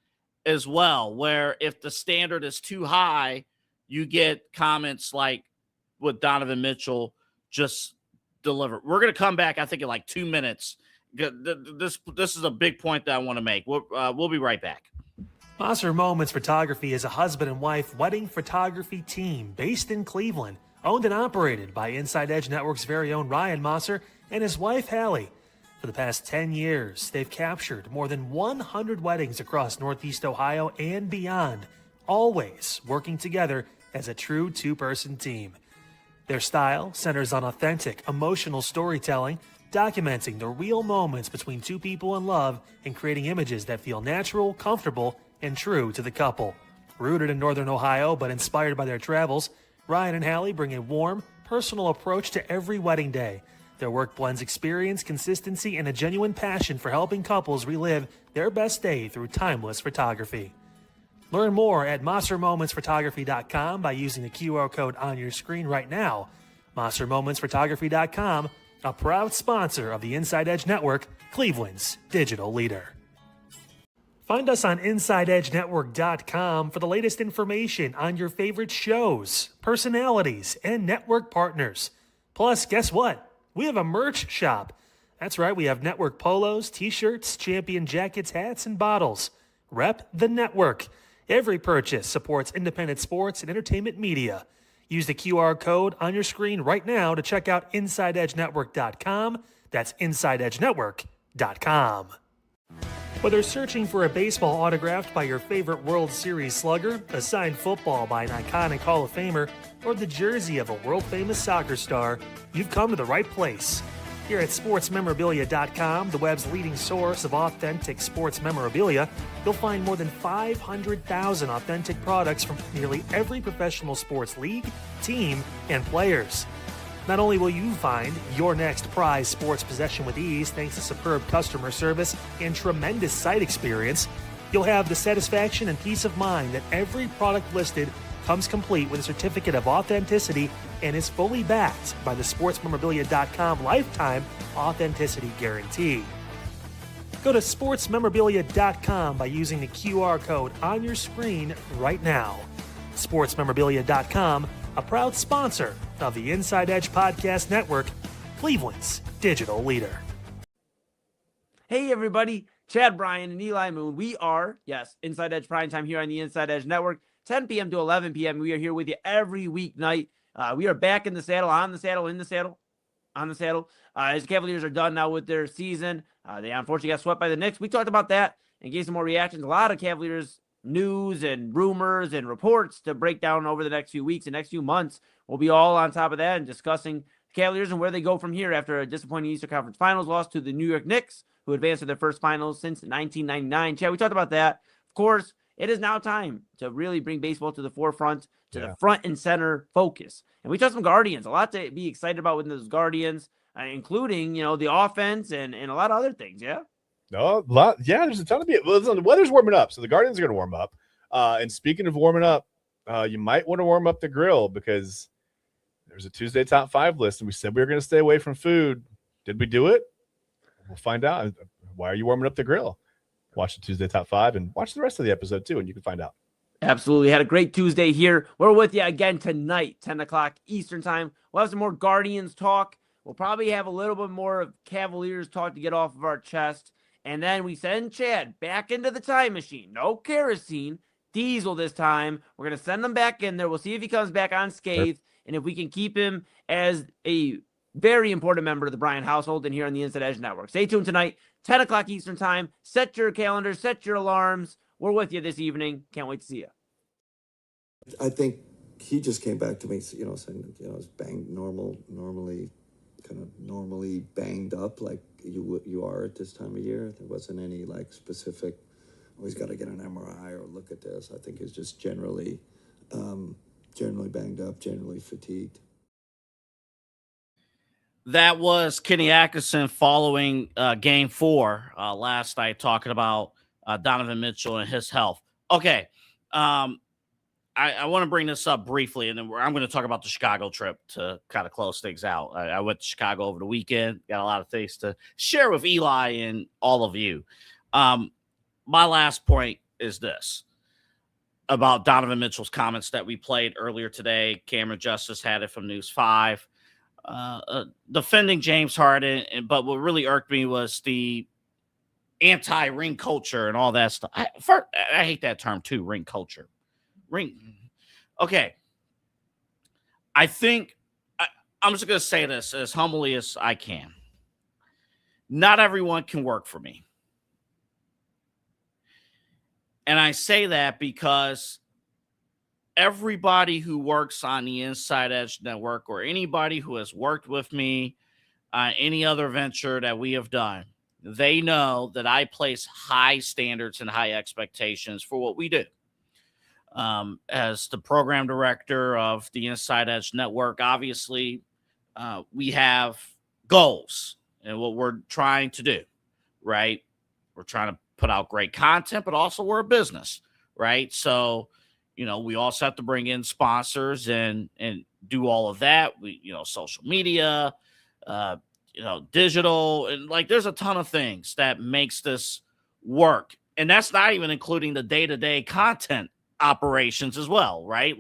S3: as well, where if the standard is too high, you get comments like what Donovan Mitchell just delivered. We're going to come back, I think, in 2 minutes. This is a big point that I want to make. We'll be right back.
S1: Mosser Moments Photography is a husband and wife wedding photography team based in Cleveland, owned and operated by Inside Edge Network's very own Ryan Mosser and his wife Hallie. For the past 10 years, they've captured more than 100 weddings across Northeast Ohio and beyond, always working together as a true two-person team. Their style centers on authentic, emotional storytelling, documenting the real moments between two people in love and creating images that feel natural, comfortable, and true to the couple. Rooted in Northern Ohio but inspired by their travels, Ryan and Hallie bring a warm, personal approach to every wedding day. Their work blends experience, consistency, and a genuine passion for helping couples relive their best day through timeless photography. Learn more at MosserMomentsPhotography.com by using the QR code on your screen right now. MosserMomentsPhotography.com, a proud sponsor of the Inside Edge Network, Cleveland's digital leader. Find us on InsideEdgeNetwork.com for the latest information on your favorite shows, personalities, and network partners. Plus, guess what? We have a merch shop. That's right, we have network polos, t-shirts, champion jackets, hats, and bottles. Rep the network. Every purchase supports independent sports and entertainment media. Use the QR code on your screen right now to check out InsideEdgeNetwork.com. That's InsideEdgeNetwork.com. Whether searching for a baseball autographed by your favorite World Series slugger, a signed football by an iconic Hall of Famer, or the jersey of a world-famous soccer star, you've come to the right place. Here at SportsMemorabilia.com, the web's leading source of authentic sports memorabilia, you'll find more than 500,000 authentic products from nearly every professional sports league, team, and players. Not only will you find your next prized sports possession with ease thanks to superb customer service and tremendous site experience, you'll have the satisfaction and peace of mind that every product listed comes complete with a certificate of authenticity and is fully backed by the SportsMemorabilia.com lifetime authenticity guarantee. Go to sportsmemorabilia.com by using the QR code on your screen right now. Sportsmemorabilia.com, a proud sponsor of the Inside Edge Podcast Network, Cleveland's digital leader.
S6: Hey, everybody. Chad Bryan and Eli Moon. We are, yes, Inside Edge Prime Time here on the Inside Edge Network, 10 p.m. to 11 p.m. We are here with you every weeknight. We are back in the saddle, on the saddle, in the saddle, on the saddle. As the Cavaliers are done now with their season, they unfortunately got swept by the Knicks. We talked about that and gave some more reactions. A lot of Cavaliers news and rumors and reports to break down over the next few weeks and next few months. We'll be all on top of that and discussing the Cavaliers and where they go from here after a disappointing Eastern Conference Finals loss to the New York Knicks, who advanced to their first finals since 1999. Chad, we talked about that. Of course, it is now time to really bring baseball to the forefront, to the front and center focus. And we talked some Guardians, a lot to be excited about with those Guardians, including, the offense and a lot of other things, yeah?
S10: No, there's a ton of people. Listen, the weather's warming up, so the Guardians are going to warm up. And speaking of warming up, you might want to warm up the grill because there's a Tuesday top 5 list, and we said we were going to stay away from food. Did we do it? We'll find out. Why are you warming up the grill? Watch the Tuesday top 5 and watch the rest of the episode too, and you can find out.
S6: Absolutely. Had a great Tuesday here. We're with you again tonight, 10 o'clock Eastern time. We'll have some more Guardians talk. We'll probably have a little bit more of Cavaliers talk to get off of our chest. And then we send Chad back into the time machine. No kerosene, diesel this time. We're going to send him back in there. We'll see if he comes back unscathed and if we can keep him as a very important member of the Bryan household and here on the Inside Edge Network. Stay tuned tonight, 10 o'clock Eastern time. Set your calendars, set your alarms. We're with you this evening. Can't wait to see you.
S11: I think he just came back to me, saying that, it's normally banged up like you are at this time of year. There wasn't any specific, he's got to get an MRI or look at this. I think he's just generally banged up, generally fatigued.
S3: That was Kenny Atkinson following Game 4 last night, talking about Donovan Mitchell and his health. Okay, I want to bring this up briefly, and then I'm going to talk about the Chicago trip to kind of close things out. I went to Chicago over the weekend, got a lot of things to share with Eli and all of you. My last point is this about Donovan Mitchell's comments that we played earlier today. Cameron Justice had it from News 5. Defending James Harden, but what really irked me was the anti-ring culture and all that stuff. I hate that term too, ring culture. Okay. I think I'm just going to say this as humbly as I can. Not everyone can work for me. And I say that because everybody who works on the Inside Edge Network or anybody who has worked with me on any other venture that we have done, they know that I place high standards and high expectations for what we do. As the program director of the Inside Edge Network, obviously, we have goals and what we're trying to do, right? We're trying to put out great content, but also we're a business, right? So, we also have to bring in sponsors and do all of that. We, social media, digital, and there's a ton of things that makes this work. And that's not even including the day-to-day content operations as well, right?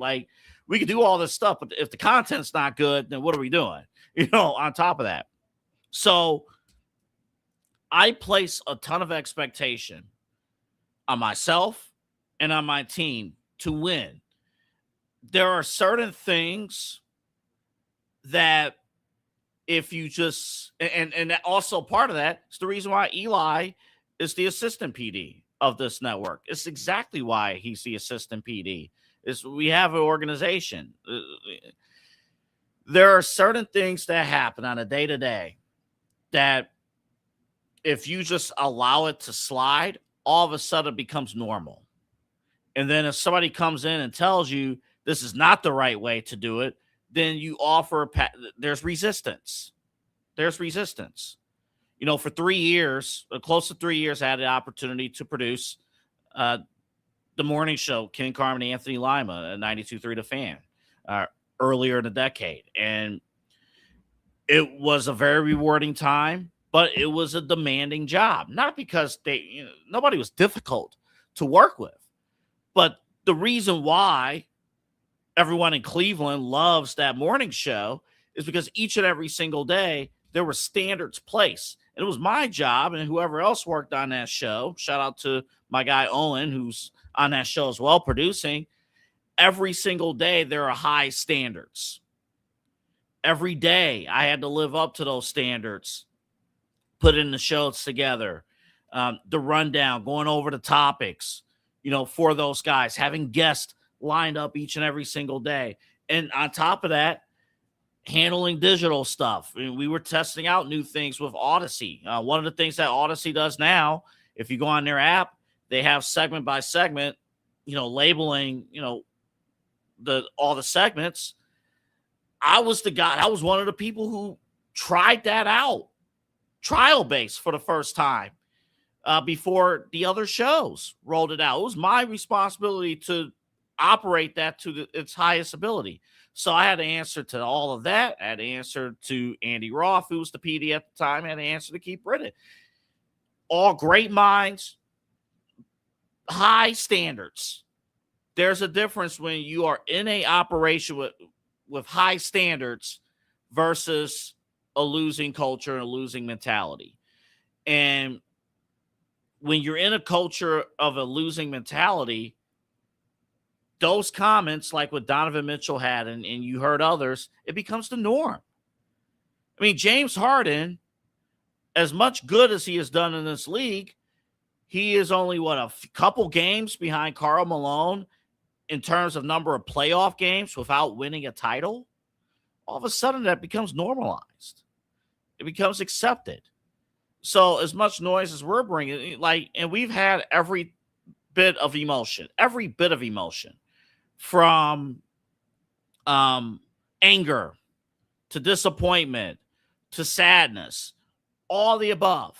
S3: We could do all this stuff, but if the content's not good, then what are we doing? On top of that. So I place a ton of expectation on myself and on my team to win. There are certain things that if you just, and also part of that is the reason why Eli is the assistant PD of this network. It's exactly why he's the assistant PD. Is we have an organization. There are certain things that happen on a day-to-day that if you just allow it to slide, all of a sudden it becomes normal. And then if somebody comes in and tells you this is not the right way to do it, then you offer, there's resistance. There's resistance. For 3 years, close to 3 years, I had the opportunity to produce the morning show, Ken Carmen and Anthony Lima, at 92.3 The Fan, earlier in the decade. And it was a very rewarding time. but it was a demanding job. Not because nobody was difficult to work with, but the reason why everyone in Cleveland loves that morning show is because each and every single day there were standards placed. And it was my job and whoever else worked on that show. Shout out to my guy Owen, who's on that show as well, producing. Every single day there are high standards. Every day I had to live up to those standards, put in the shows together, the rundown, going over the topics, for those guys, having guests lined up each and every single day. And on top of that, handling digital stuff. I mean, we were testing out new things with Odyssey. One of the things that Odyssey does now, if you go on their app, they have segment by segment, labeling, all the segments. I was one of the people who tried that out, trial base for the first time before the other shows rolled it out. It was my responsibility to operate that to its highest ability. So I had to answer to all of that. I had to answer to Andy Roth, who was the PD at the time. I had to answer to Keith Britton. All great minds, high standards. There's a difference when you are in a operation with high standards versus a losing culture and a losing mentality. And when you're in a culture of a losing mentality, those comments, like what Donovan Mitchell had, and you heard others, it becomes the norm. I mean, James Harden, as much good as he has done in this league, he is only, a couple games behind Karl Malone in terms of number of playoff games without winning a title. All of a sudden, that becomes normalized. It becomes accepted. So as much noise as we're bringing, and we've had every bit of emotion, from anger to disappointment to sadness, all the above.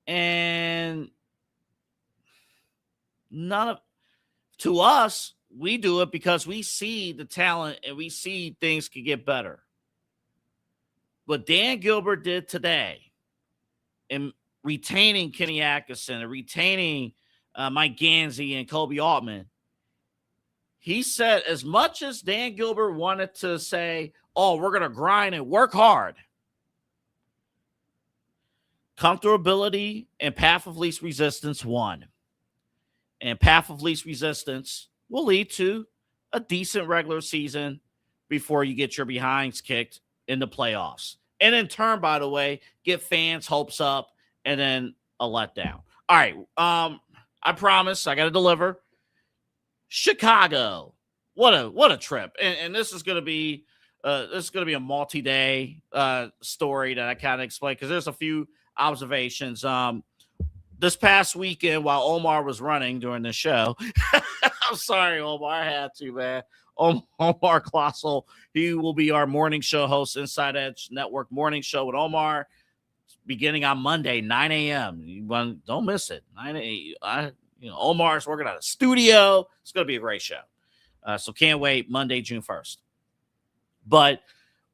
S3: And to us, we do it because we see the talent and we see things can get better. What Dan Gilbert did today in retaining Kenny Atkinson and retaining Mike Gansey and Kobe Altman, he said, as much as Dan Gilbert wanted to say, oh, we're going to grind and work hard, comfortability and path of least resistance won. And path of least resistance will lead to a decent regular season before you get your behinds kicked in the playoffs. And in turn, by the way, get fans' hopes up and then a letdown. All right. I promise I got to deliver. Chicago. What a trip. And this is going to be a multi-day story that I kind of explain because there's a few observations. This past weekend while Omar was running during the show, I'm sorry, Omar, I had to, man. Omar Klossel, he will be our morning show host, Inside Edge Network morning show with Omar, beginning on Monday, 9 a.m. Don't miss it. 9 a.m. Omar's working out a studio. It's going to be a great show. So can't wait. Monday, June 1st. But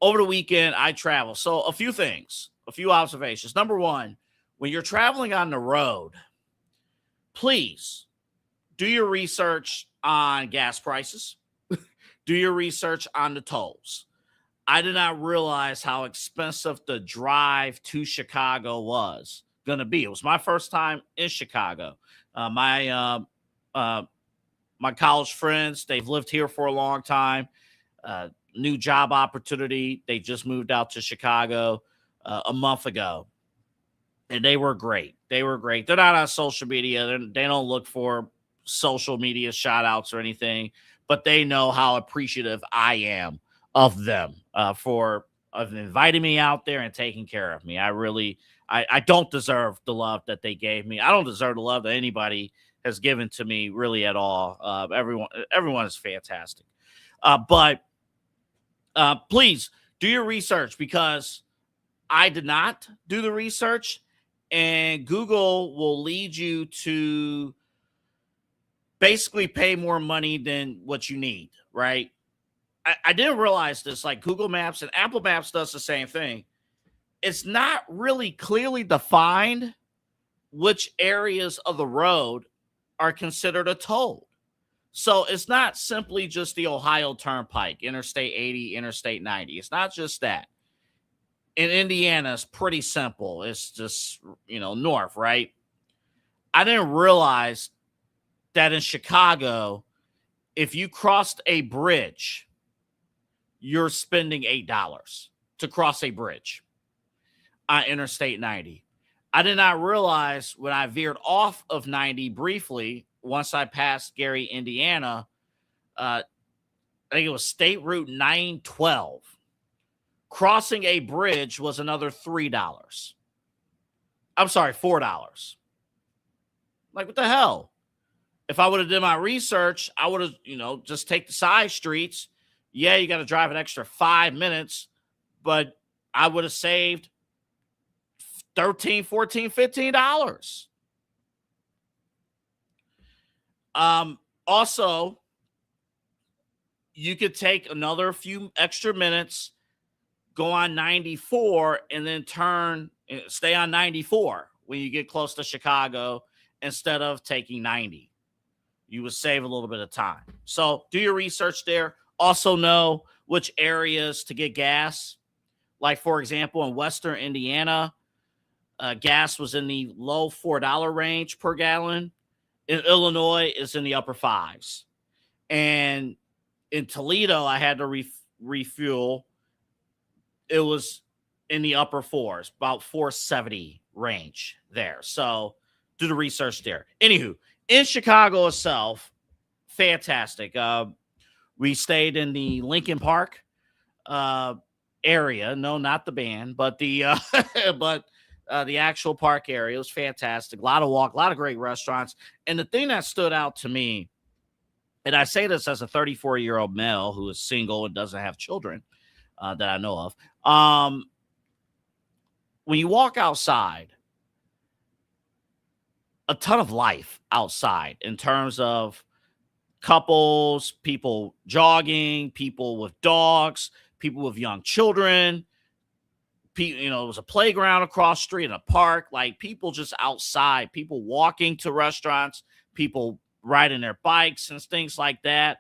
S3: over the weekend, I travel. So a few things, a few observations. Number one, when you're traveling on the road, please do your research on gas prices. Do your research on the tolls. I did not realize how expensive the drive to Chicago was going to be. It was my first time in Chicago. My college friends, they've lived here for a long time. New job opportunity. They just moved out to Chicago a month ago. And they were great. They're not on social media. They don't look for social media shout outs or anything, but they know how appreciative I am of them for inviting me out there and taking care of me. I don't deserve the love that they gave me. I don't deserve the love that anybody has given to me really at all. Everyone is fantastic. But please do your research because I did not do the research, and Google will lead you to basically pay more money than what you need, right? I didn't realize this. Like Google Maps and Apple Maps does the same thing. it's not really clearly defined which areas of the road are considered a toll. So it's not simply just the Ohio Turnpike, Interstate 80, Interstate 90. It's not just that. In Indiana, it's pretty simple. It's just, north, right? I didn't realize that in Chicago, if you crossed a bridge, you're spending $8 to cross a bridge on Interstate 90. I did not realize when I veered off of 90 briefly, once I passed Gary, Indiana, I think it was State Route 912. Crossing a bridge was another $3. I'm sorry, $4. Like, what the hell? If I would have done my research, I would have, just take the side streets. Yeah, you got to drive an extra 5 minutes, but I would have saved $13, $14, $15. Also, you could take another few extra minutes, go on 94, and then stay on 94 when you get close to Chicago instead of taking 90. You would save a little bit of time. So do your research there. Also know which areas to get gas. Like, for example, in Western Indiana, gas was in the low $4 range per gallon. In Illinois, it's in the upper fives. And in Toledo, I had to refuel. It was in the upper fours, about $4.70 range there. So do the research there. Anywho, in Chicago itself, fantastic. We stayed in the Lincoln Park area. No, not the band, but the the actual park area. It was fantastic. A lot of walk, a lot of great restaurants. And the thing that stood out to me, and I say this as a 34-year-old male who is single and doesn't have children that I know of. When you walk outside, a ton of life outside in terms of couples, people jogging, people with dogs, people with young children. It was a playground across the street in a park, like people just outside, people walking to restaurants, people riding their bikes and things like that.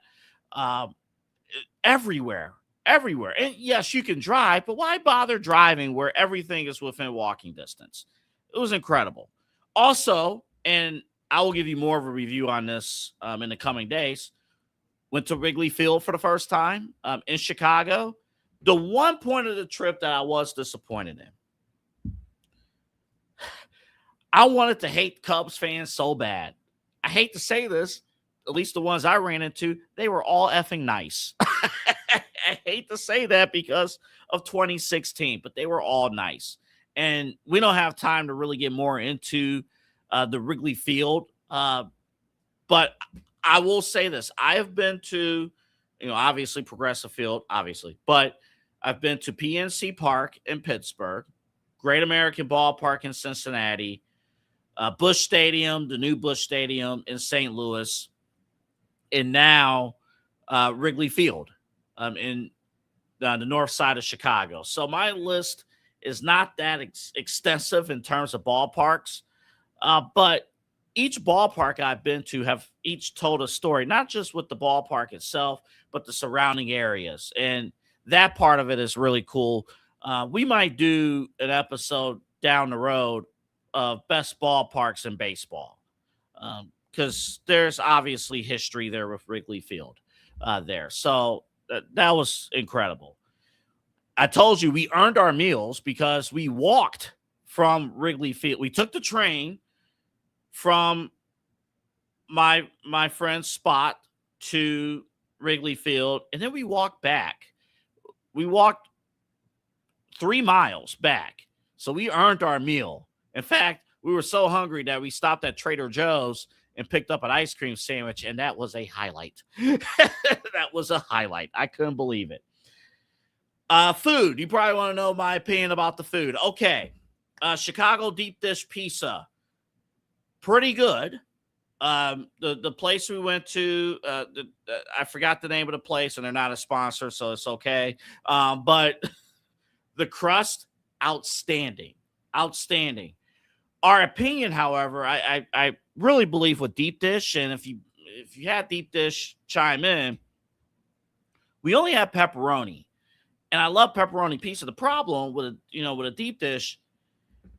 S3: Everywhere. And yes, you can drive, but why bother driving where everything is within walking distance? It was incredible. Also, and I will give you more of a review on this in the coming days, went to Wrigley Field for the first time in Chicago. The one point of the trip that I was disappointed in, I wanted to hate Cubs fans so bad. I hate to say this, at least the ones I ran into, they were all effing nice. I hate to say that because of 2016, but they were all nice. And we don't have time to really get more into the Wrigley Field. But I will say this. I have been to, obviously Progressive Field, obviously, but I've been to PNC Park in Pittsburgh, Great American Ballpark in Cincinnati, Busch Stadium, the new Busch Stadium in St. Louis, and now Wrigley Field in the north side of Chicago. So my list is not that extensive in terms of ballparks, but each ballpark I've been to have each told a story, not just with the ballpark itself, but the surrounding areas. And that part of it is really cool. We might do an episode down the road of best ballparks in baseball because there's obviously history there with Wrigley Field there. So that was incredible. I told you we earned our meals because we walked from Wrigley Field. We took the train from my friend's spot to Wrigley Field, and then we walked back. We walked 3 miles back. So we earned our meal. In fact, we were so hungry that we stopped at Trader Joe's and picked up an ice cream sandwich, and that was a highlight. That was a highlight. I couldn't believe it. Food. You probably want to know my opinion about the food. Okay. Chicago deep dish pizza. Pretty good. The place we went to, I forgot the name of the place, and they're not a sponsor, so it's okay. But the crust outstanding. Our opinion, however, I really believe with Deep Dish, and if you had Deep Dish chime in, we only have pepperoni, and I love pepperoni pizza. The problem with a Deep Dish,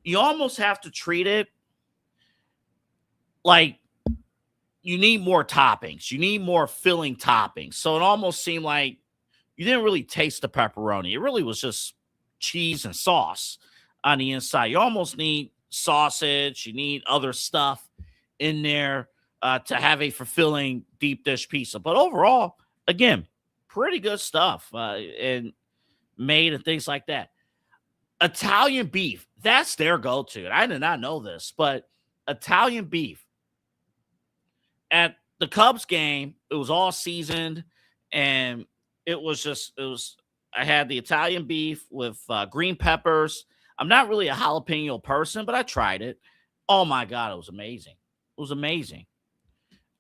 S3: you almost have to treat it like you need more toppings. You need more filling toppings. So it almost seemed like you didn't really taste the pepperoni. It really was just cheese and sauce on the inside. You almost need sausage. You need other stuff in there to have a fulfilling deep dish pizza. But overall, again, pretty good stuff and made and things like that. Italian beef, that's their go-to. And I did not know this, but Italian beef. At the Cubs game, it was all seasoned, and I had the Italian beef with green peppers. I'm not really a jalapeno person, but I tried it. Oh my God, it was amazing. It was amazing.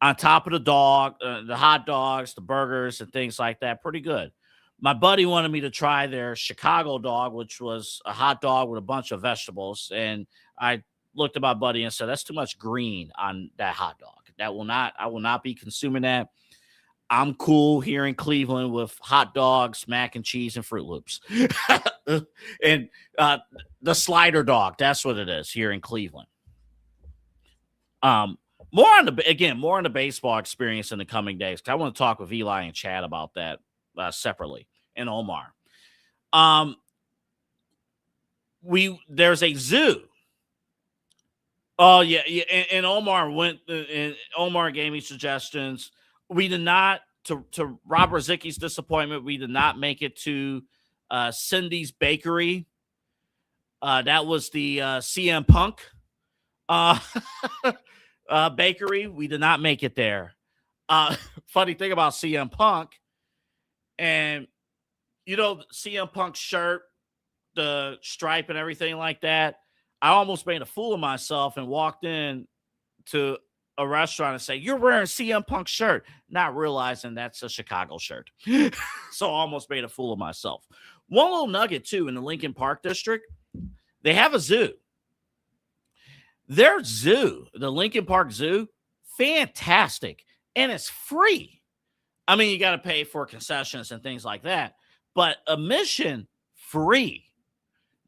S3: On top of the hot dogs, the burgers, and things like that, pretty good. My buddy wanted me to try their Chicago dog, which was a hot dog with a bunch of vegetables, and I looked at my buddy and said, "That's too much green on that hot dog. I will not be consuming that. I'm cool here in Cleveland with hot dogs, mac and cheese, and Fruit Loops." And the slider dog, that's what it is here in Cleveland. More on the baseball experience in the coming days, because I want to talk with Eli and Chad about that separately, and Omar. There's a zoo. Oh yeah, and Omar and Omar gave me suggestions. We did not, to Rob Rozicki's disappointment, we did not make it to Cindy's Bakery. That was the CM Punk bakery. We did not make it there. Funny thing about CM Punk, and CM Punk's shirt, the stripe and everything like that. I almost made a fool of myself and walked in to a restaurant and say, "You're wearing CM Punk's shirt," not realizing that's a Chicago shirt. So I almost made a fool of myself. One little nugget, too, in the Lincoln Park district, they have a zoo. Their zoo, the Lincoln Park Zoo, fantastic, and it's free. I mean, you got to pay for concessions and things like that, but admission free.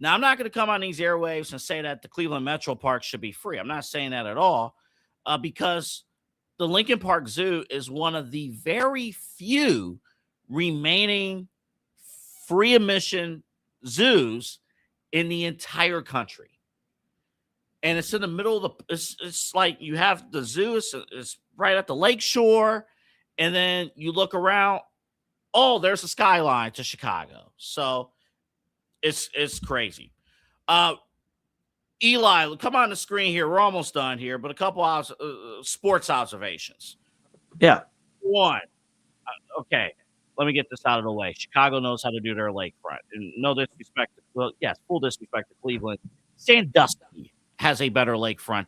S3: Now, I'm not going to come on these airwaves and say that the Cleveland Metro Park should be free. I'm not saying that at all, because the Lincoln Park Zoo is one of the very few remaining free admission zoos in the entire country. And it's in the middle of it's like you have the zoo is right at the lake shore, and then you look around, oh, there's a skyline to Chicago. So it's crazy. Eli, come on the screen here. We're almost done here, but a couple sports observations.
S6: Yeah.
S3: One, okay, let me get this out of the way. Chicago knows how to do their lakefront. And no disrespect. Well, yes, full disrespect to Cleveland. Sandusky has a better lakefront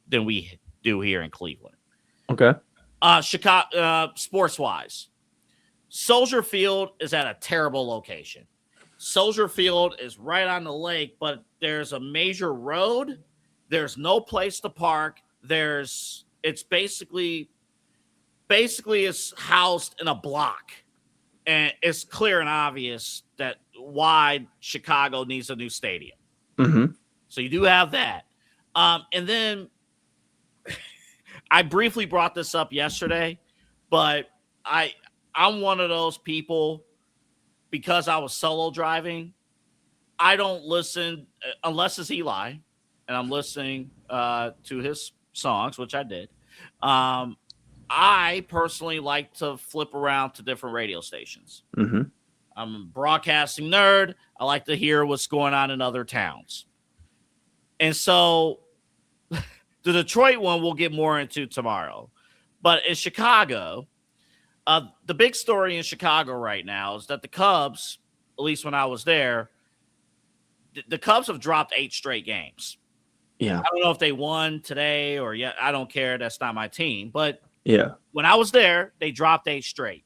S3: than we do here in Cleveland.
S6: Okay.
S3: Chicago, sports-wise, Soldier Field is at a terrible location. Soldier Field is right on the lake, but there's a major road. There's no place to park. It's basically it's housed in a block, and it's clear and obvious that why Chicago needs a new stadium.
S6: Mm-hmm.
S3: So you do have that. And then I briefly brought this up yesterday, but I'm one of those people, because I was solo driving, I don't listen unless it's Eli and I'm listening to his songs, which I did. I personally like to flip around to different radio stations.
S6: Mm-hmm.
S3: I'm a broadcasting nerd. I like to hear what's going on in other towns. And so the Detroit one we'll get more into tomorrow. But in Chicago, the big story in Chicago right now is that the Cubs, at least when I was there, the Cubs have dropped 8 straight games.
S6: Yeah.
S3: I don't know if they won today or yet. I don't care. That's not my team. But
S6: yeah,
S3: when I was there, they dropped 8 straight.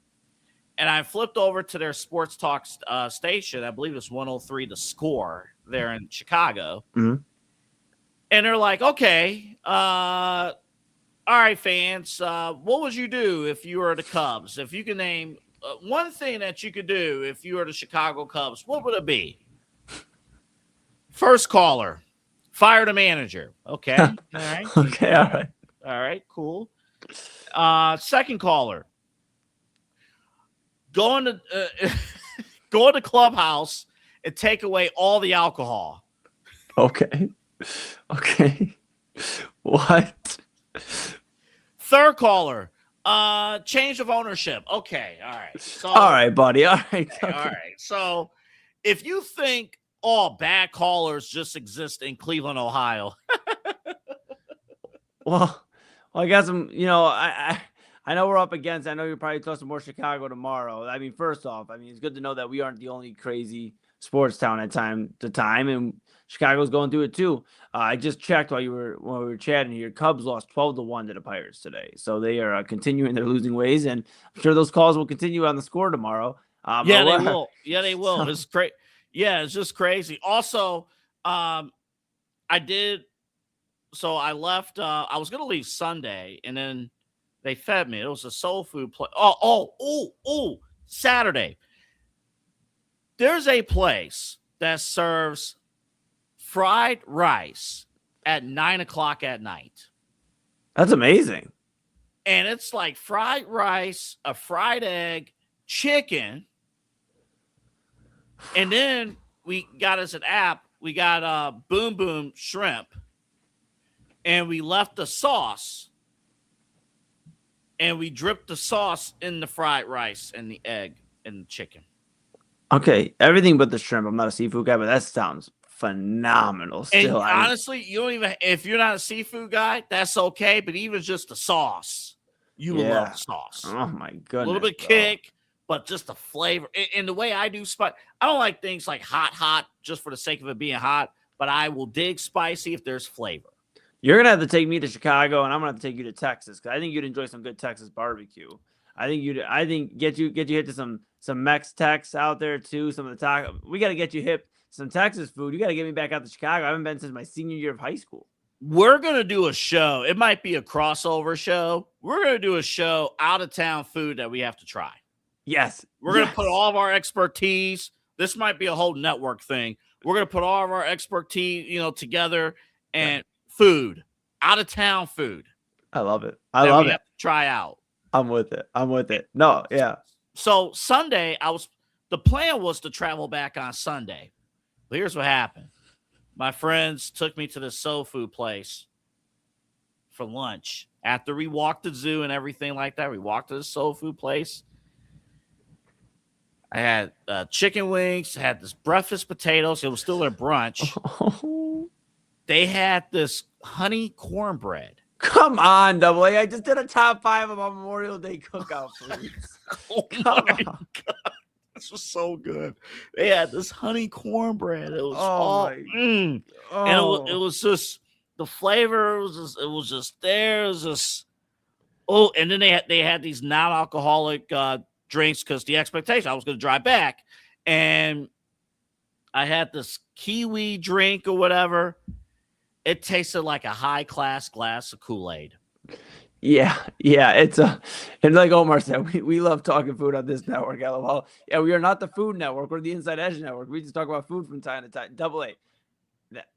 S3: and I flipped over to their sports talk station. I believe it's 103 The Score there in Chicago.
S6: Mm-hmm.
S3: And they're like, okay, all right, fans, what would you do if you were the Cubs? If you could name one thing that you could do if you were the Chicago Cubs, what would it be? First caller, fire the manager. Okay. All right.
S6: Okay. All right.
S3: All right. Cool. Second caller, go in the clubhouse and take away all the alcohol.
S6: Okay. Okay. What?
S3: Third caller, change of ownership. Okay. All right. So,
S6: All right, buddy. All right.
S3: okay, all right. So if you think all bad callers just exist in Cleveland, Ohio.
S6: Well, I got some, I know we're up against, I know you're probably talking more Chicago tomorrow. I mean, first off, it's good to know that we aren't the only crazy sports town at time to time, and Chicago's going through it too. I just checked while we were chatting here. Cubs lost 12-1 to the Pirates today, so they are continuing their losing ways, and I'm sure those calls will continue on the score tomorrow.
S3: Yeah, they will. Yeah, they will. It's great. Yeah, it's just crazy. Also, I left. I was gonna leave Sunday, and then they fed me. It was a soul food place. Oh, Saturday. There's a place that serves fried rice at 9:00 at night.
S6: That's amazing.
S3: And it's like fried rice, a fried egg, chicken. And then we got us an app. We got Boom Boom shrimp. And we left the sauce. And we dripped the sauce in the fried rice and the egg and the chicken.
S6: Okay, everything but the shrimp. I'm not a seafood guy, but that sounds phenomenal. Still,
S3: and honestly, you don't even, if you're not a seafood guy, that's okay. But even just the sauce, you will love the sauce.
S6: Oh my goodness,
S3: a little bit kick, but just the flavor. And the way I do spice, I don't like things like hot, just for the sake of it being hot. But I will dig spicy if there's flavor.
S6: You're gonna have to take me to Chicago, and I'm gonna have to take you to Texas because I think you'd enjoy some good Texas barbecue. I think get you hit to some Mex-Tex out there too. Some of the taco. We got to get you hip some Texas food. You got to get me back out to Chicago. I haven't been since my senior year of high school.
S3: We're gonna do a show. It might be a crossover show. We're gonna do a show out of town food that we have to try.
S6: Yes,
S3: we're gonna put all of our expertise. This might be a whole network thing. We're gonna put all of our expertise, together and food, out of town food.
S6: I love it. I love it.
S3: Have to try out.
S6: I'm with it. No, yeah.
S3: So Sunday, the plan was to travel back on Sunday. But here's what happened. My friends took me to the soul food place for lunch. After we walked the zoo and everything like that, we walked to the soul food place. I had chicken wings, had this breakfast potatoes. It was still their brunch. They had this honey cornbread.
S6: Come on, Double A. I just did a top 5 of my Memorial Day cookout foods.
S3: Come on. God. This was so good. They had this honey cornbread. It was and it was just the flavor. It was just there. It was just and then they had these non-alcoholic drinks because the expectation I was going to drive back, and I had this kiwi drink or whatever. It tasted like a high-class glass of Kool-Aid.
S6: Yeah. And like Omar said, we love talking food on this network. LOL. Yeah, we are not the Food Network. We're the Inside Edge Network. We just talk about food from time to time. Double A.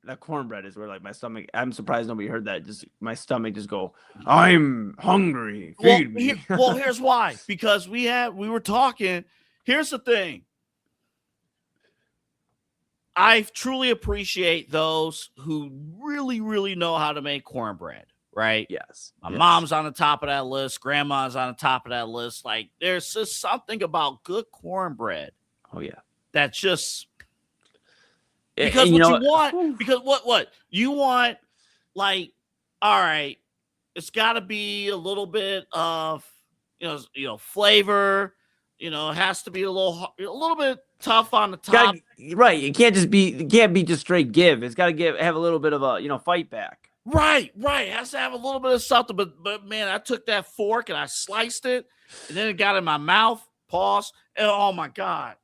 S6: That cornbread is where, like, my stomach, I'm surprised nobody heard that. Just my stomach just go, I'm hungry. Feed me.
S3: Here's why. Because we were talking. Here's the thing. I truly appreciate those who really, really know how to make cornbread, right?
S6: Yes.
S3: My mom's on the top of that list. Grandma's on the top of that list. Like, there's just something about good cornbread.
S6: Oh, yeah.
S3: That's just because what you want, because what you want, like, all right, it's got to be a little bit of, flavor. It has to be a little bit tough on the top.
S6: Right. It can't be just straight give. It's got to have a little bit of a, fight back.
S3: Right. It has to have a little bit of something. But man, I took that fork and I sliced it, and then it got in my mouth. Pause. And, oh my God.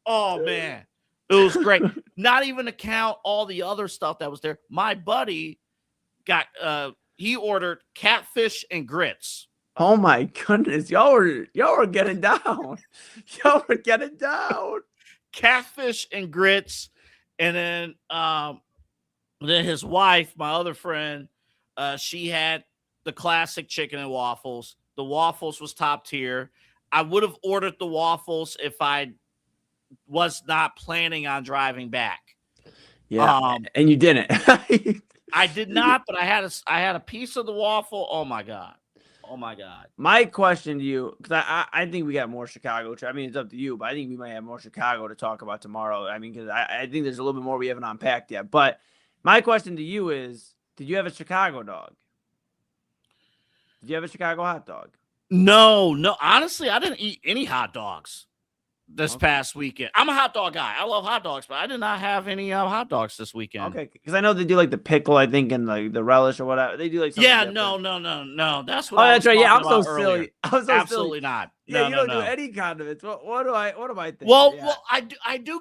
S3: Oh man. It was great. Not even to count all the other stuff that was there. My buddy got he ordered catfish and grits.
S6: Oh my goodness. Y'all were getting down. Y'all were getting down.
S3: Catfish and grits. And then his wife, my other friend, she had the classic chicken and waffles. The waffles was top tier. I would have ordered the waffles if I was not planning on driving back.
S6: Yeah, and you didn't.
S3: I did not, but I had a piece of the waffle. Oh my God.
S6: My question to you, because I think we got more Chicago. I mean, it's up to you, but I think we might have more Chicago to talk about tomorrow. I mean, because I think there's a little bit more we haven't unpacked yet. But my question to you is, did you have a Chicago dog? Did you have a Chicago hot dog?
S3: No. Honestly, I didn't eat any hot dogs this past weekend. I'm a hot dog guy. I love hot dogs, but I did not have any hot dogs this weekend.
S6: Okay, because I know they do like the pickle, I think, and like the relish or whatever. They do like something different.
S3: No. That's what.
S6: That's right. Yeah, I'm so silly.
S3: Absolutely not.
S6: Yeah, you don't do any condiments. What am I thinking?
S3: Well,
S6: yeah.
S3: well, I do.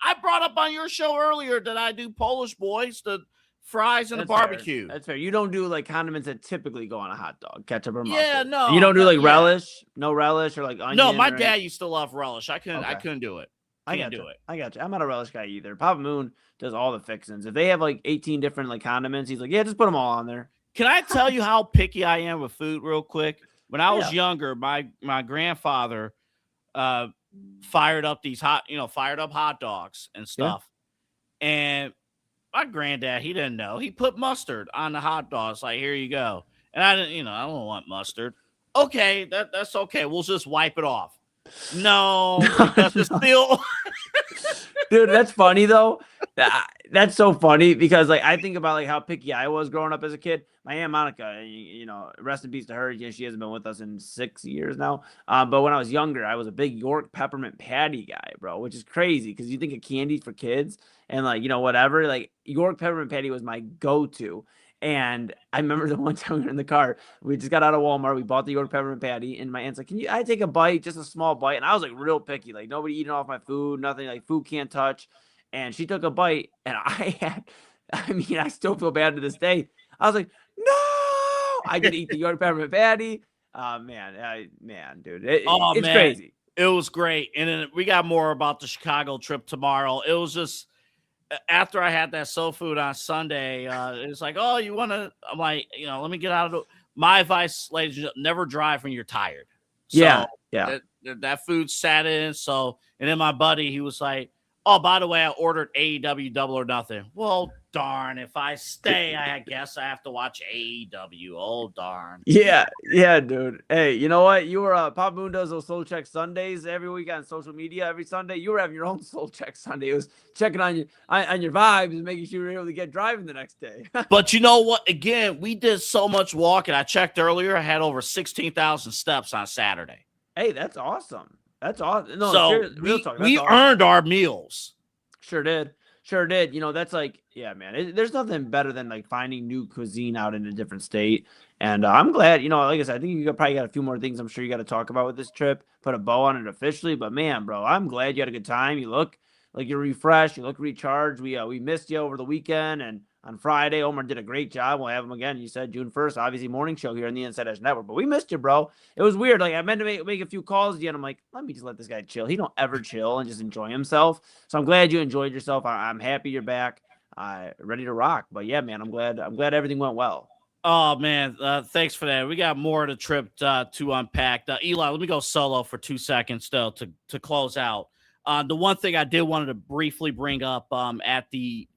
S3: I brought up on your show earlier that I do Polish boys, the fries and the barbecue.
S6: That's fair. You don't do like condiments that typically go on a hot dog, ketchup or mustard.
S3: Yeah, no.
S6: And you don't do like relish, no relish or like onion.
S3: No, my dad used to love relish. I couldn't do it.
S6: I got you. I'm not a relish guy either. Papa Moon does all the fixins. If they have like 18 different like condiments, he's like, yeah, just put them all on there.
S3: Can I tell you how picky I am with food real quick? When I was younger, my grandfather fired up hot dogs and stuff. Yeah. And my granddad, he didn't know. He put mustard on the hot dogs. Like, here you go. And I didn't, I don't want mustard. Okay, that's okay. We'll just wipe it off. No, because it's still.
S6: Dude, that's funny though. That's so funny because like I think about like how picky I was growing up as a kid. My Aunt Monica, rest in peace to her. She hasn't been with us in 6 years now. But when I was younger, I was a big York peppermint patty guy, bro, which is crazy because you think of candy for kids and like whatever. Like York peppermint patty was my go-to. And I remember the one time we were in the car, we just got out of Walmart. We bought the York peppermint patty, and my aunt's like, "I take a bite, just a small bite?" And I was like, real picky, like nobody eating off my food, nothing, like food can't touch. And she took a bite, and I still feel bad to this day. I was like, "No, I can eat the York peppermint patty." Dude, it's crazy.
S3: It was great, and then we got more about the Chicago trip tomorrow. It was just. After I had that soul food on Sunday, it's like, oh, you want to? I'm like, let me get out of my advice, ladies and gentlemen, never drive when you're tired. So
S6: yeah.
S3: That food sat in. So, and then my buddy, he was like, oh, by the way, I ordered AEW Double or Nothing. Well, darn, if I stay, I guess I have to watch AEW. Oh, darn.
S6: Yeah, dude. Hey, you know what? You were Pop Moon does those Soul Check Sundays every week on social media every Sunday. You were having your own Soul Check Sunday. It was checking on your vibes and making sure you were able to get driving the next day.
S3: But you know what? Again, we did so much walking. I checked earlier. I had over 16,000 steps on Saturday.
S6: Hey, that's awesome. That's awesome. No,
S3: so
S6: real talk.
S3: We
S6: awesome.
S3: Earned our meals.
S6: Sure did. That's like, yeah, man. There's nothing better than like finding new cuisine out in a different state. And I'm glad, like I said, I think you probably got a few more things I'm sure you got to talk about with this trip. Put a bow on it officially. But man, bro, I'm glad you had a good time. You look like you're refreshed. You look recharged. We missed you over the weekend and on Friday. Omar did a great job. We'll have him again. You said June 1st, obviously morning show here on the Inside Edge Network. But we missed you, bro. It was weird. Like I meant to make a few calls to you, and I'm like, let me just let this guy chill. He don't ever chill and just enjoy himself. So I'm glad you enjoyed yourself. I'm happy you're back, ready to rock. But yeah, man, I'm glad everything went well.
S3: Oh man, thanks for that. We got more of the trip to unpack. Eli, let me go solo for 2 seconds though to close out. The one thing I did wanted to briefly bring up at the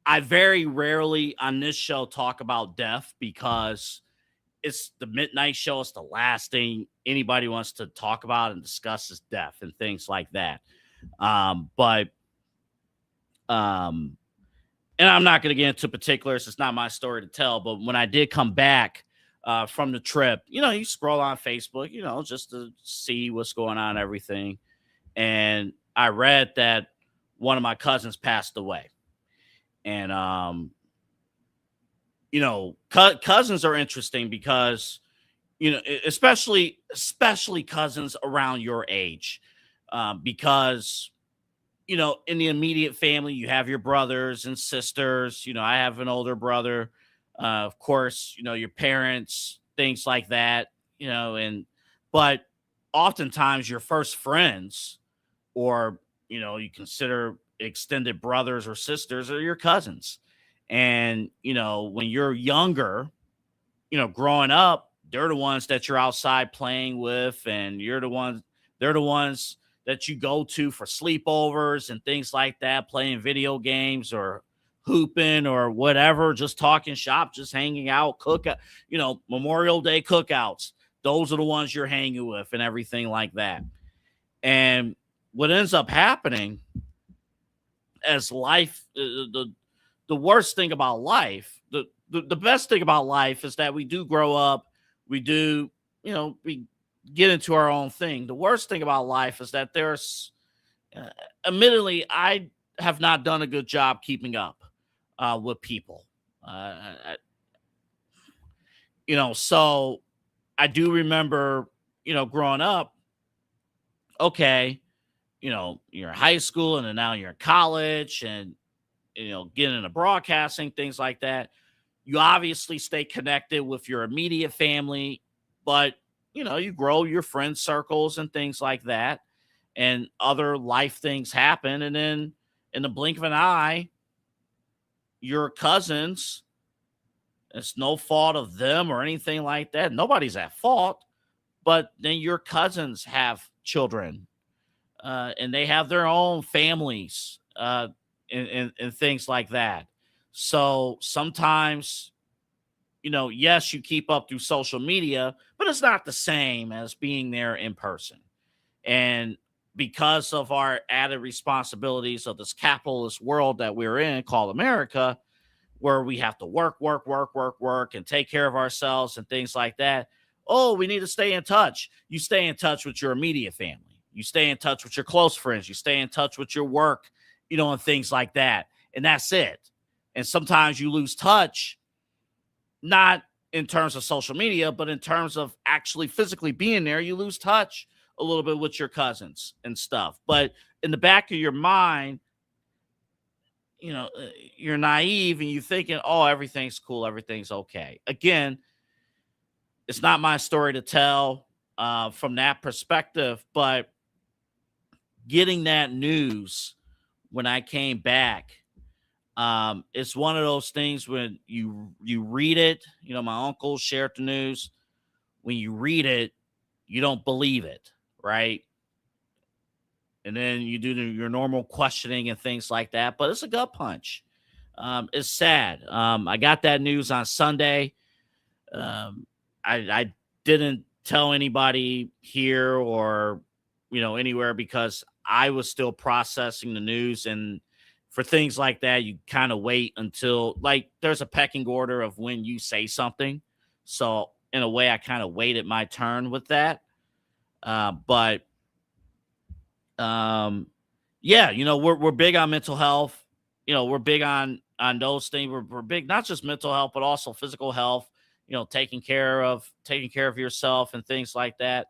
S3: I very rarely on this show talk about death because it's the midnight show. It's the last thing anybody wants to talk about and discuss is death and things like that. And I'm not going to get into particulars. It's not my story to tell. But when I did come back from the trip, you scroll on Facebook, just to see what's going on and everything. And I read that one of my cousins passed away. And, cousins are interesting because, especially cousins around your age, because in the immediate family you have your brothers and sisters. I have an older brother, of course. Your parents, things like that. But oftentimes your first friends, or you consider extended brothers or sisters, are your cousins. And when you're younger, growing up, they're the ones that you're outside playing with, and they're the ones that you go to for sleepovers and things like that, playing video games or hooping or whatever, just talking shop, just hanging out, Memorial Day cookouts. Those are the ones you're hanging with and everything like that. And what ends up happening as life, the worst thing about life, the best thing about life is that we do grow up. We do, we get into our own thing. The worst thing about life is that there's, admittedly, I have not done a good job keeping up with people. So I do remember, growing up, okay, you're in high school and then now you're in college and, getting into broadcasting, things like that. You obviously stay connected with your immediate family, but, you grow your friend circles and things like that, and other life things happen. And then in the blink of an eye, your cousins, it's no fault of them or anything like that. Nobody's at fault, but then your cousins have children, and they have their own families, and things like that. So sometimes, yes, you keep up through social media, but it's not the same as being there in person. And because of our added responsibilities of this capitalist world that we're in called America, where we have to work, and take care of ourselves and things like that. Oh, we need to stay in touch. You stay in touch with your immediate family. You stay in touch with your close friends. You stay in touch with your work, and things like that. And that's it. And sometimes you lose touch, not in terms of social media, but in terms of actually physically being there. You lose touch a little bit with your cousins and stuff. But in the back of your mind, you're naive and you're thinking, oh, everything's cool, everything's okay. Again, it's not my story to tell from that perspective, but getting that news when I came back, it's one of those things when you read it. My uncle shared the news. When you read it, you don't believe it, right? And then you do your normal questioning and things like that. But it's a gut punch. It's sad. I got that news on Sunday. I didn't tell anybody here or, anywhere, because I was still processing the news. And for things like that, you kind of wait until, there's a pecking order of when you say something. So in a way, I kind of waited my turn with that. But we're big on mental health. We're big on those things. We're big, not just mental health, but also physical health, taking care of yourself and things like that.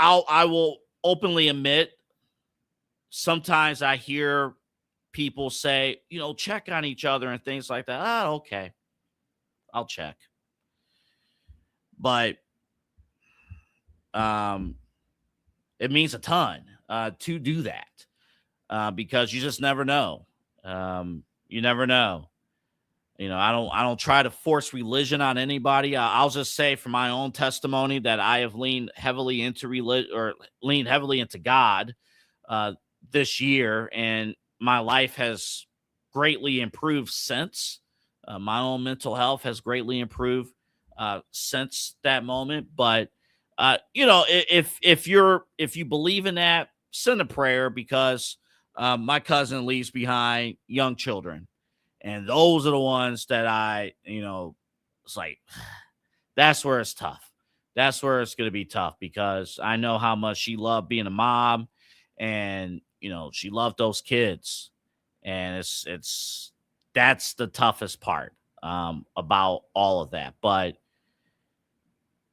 S3: I will openly admit, sometimes I hear people say, check on each other and things like that. Okay, I'll check. But it means a ton to do that, because you just never know. You never know. I don't try to force religion on anybody. I'll just say from my own testimony that I have leaned heavily into leaned heavily into God this year, and my life has greatly improved since. My own mental health has greatly improved since that moment. But if you believe in that, send a prayer, because my cousin leaves behind young children. And those are the ones that it's like, that's where it's tough. That's where it's going to be tough, because I know how much she loved being a mom, and, she loved those kids. And it's that's the toughest part about all of that. But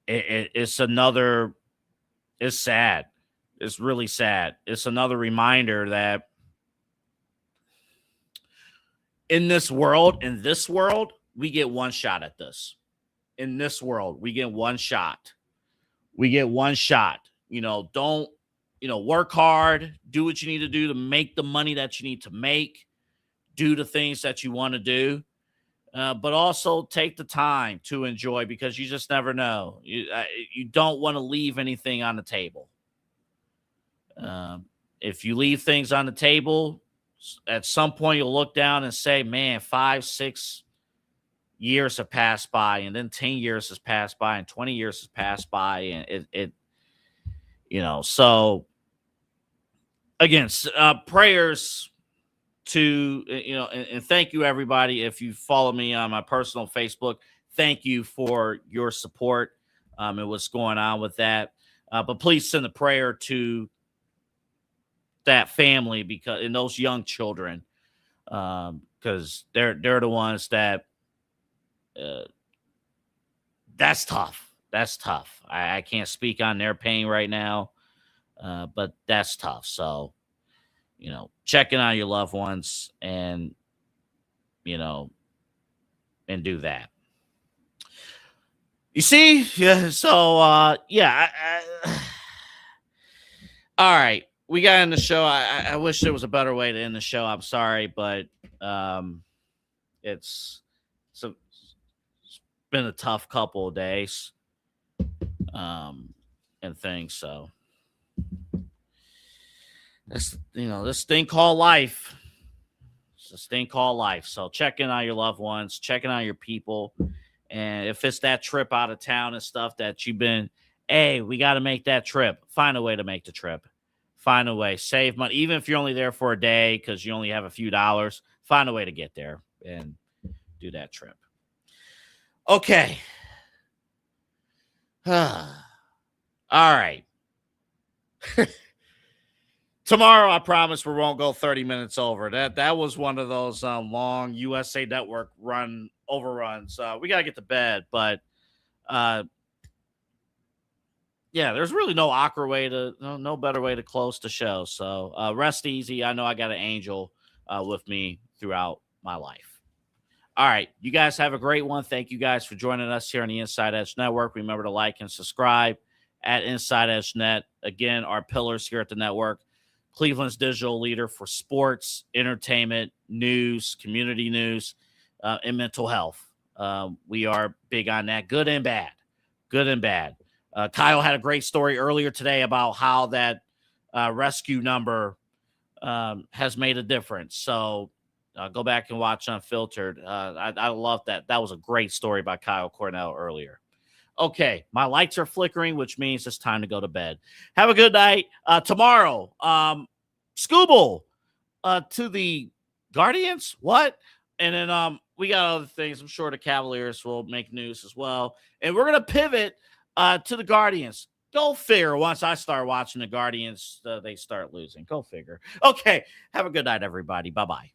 S3: it's sad. It's really sad. It's another reminder that in this world, we get one shot at this. In this world, we get one shot. We get one shot. Don't, work hard, do what you need to do to make the money that you need to make, do the things that you want to do, but also take the time to enjoy, because you just never know. You don't want to leave anything on the table. If you leave things on the table, at some point you'll look down and say, man, 5-6 years have passed by, and then 10 years has passed by, and 20 years has passed by, and so again, prayers to, and thank you, everybody. If you follow me on my personal Facebook, thank you for your support and what's going on with that. But please send a prayer to that family, and those young children, because they're the ones that that's tough. That's tough. I can't speak on their pain right now, but that's tough. So, checking on your loved ones and do that. You see? Yeah. So, all right. We got in the show. I wish there was a better way to end the show. I'm sorry, but it's been a tough couple of days and things. So this thing called life. It's this thing called life. So check in on your loved ones, checking on your people. And if it's that trip out of town and stuff that you've been, hey, we got to make that trip. Find a way to make the trip. Find a way. Save money. Even if you're only there for a day because you only have a few dollars, find a way to get there and do that trip. Okay. All right. Tomorrow, I promise we won't go 30 minutes over. That was one of those long USA Network overruns. We got to get to bed, but there's really no better way to close the show. So rest easy. I know I got an angel with me throughout my life. All right. You guys have a great one. Thank you guys for joining us here on the Inside Edge Network. Remember to like and subscribe at Inside Edge Net. Again, our pillars here at the network: Cleveland's digital leader for sports, entertainment, news, community news, and mental health. We are big on that, good and bad. Good and bad. Kyle had a great story earlier today about how that rescue number has made a difference. So go back and watch Unfiltered. I love that. That was a great story by Kyle Cornell earlier. Okay, my lights are flickering, which means it's time to go to bed. Have a good night. Tomorrow, Scooble to the Guardians. What? And then we got other things. I'm sure the Cavaliers will make news as well. And we're going to pivot to the Guardians. Go figure. Once I start watching the Guardians, they start losing. Go figure. Okay, have a good night, everybody. Bye-bye.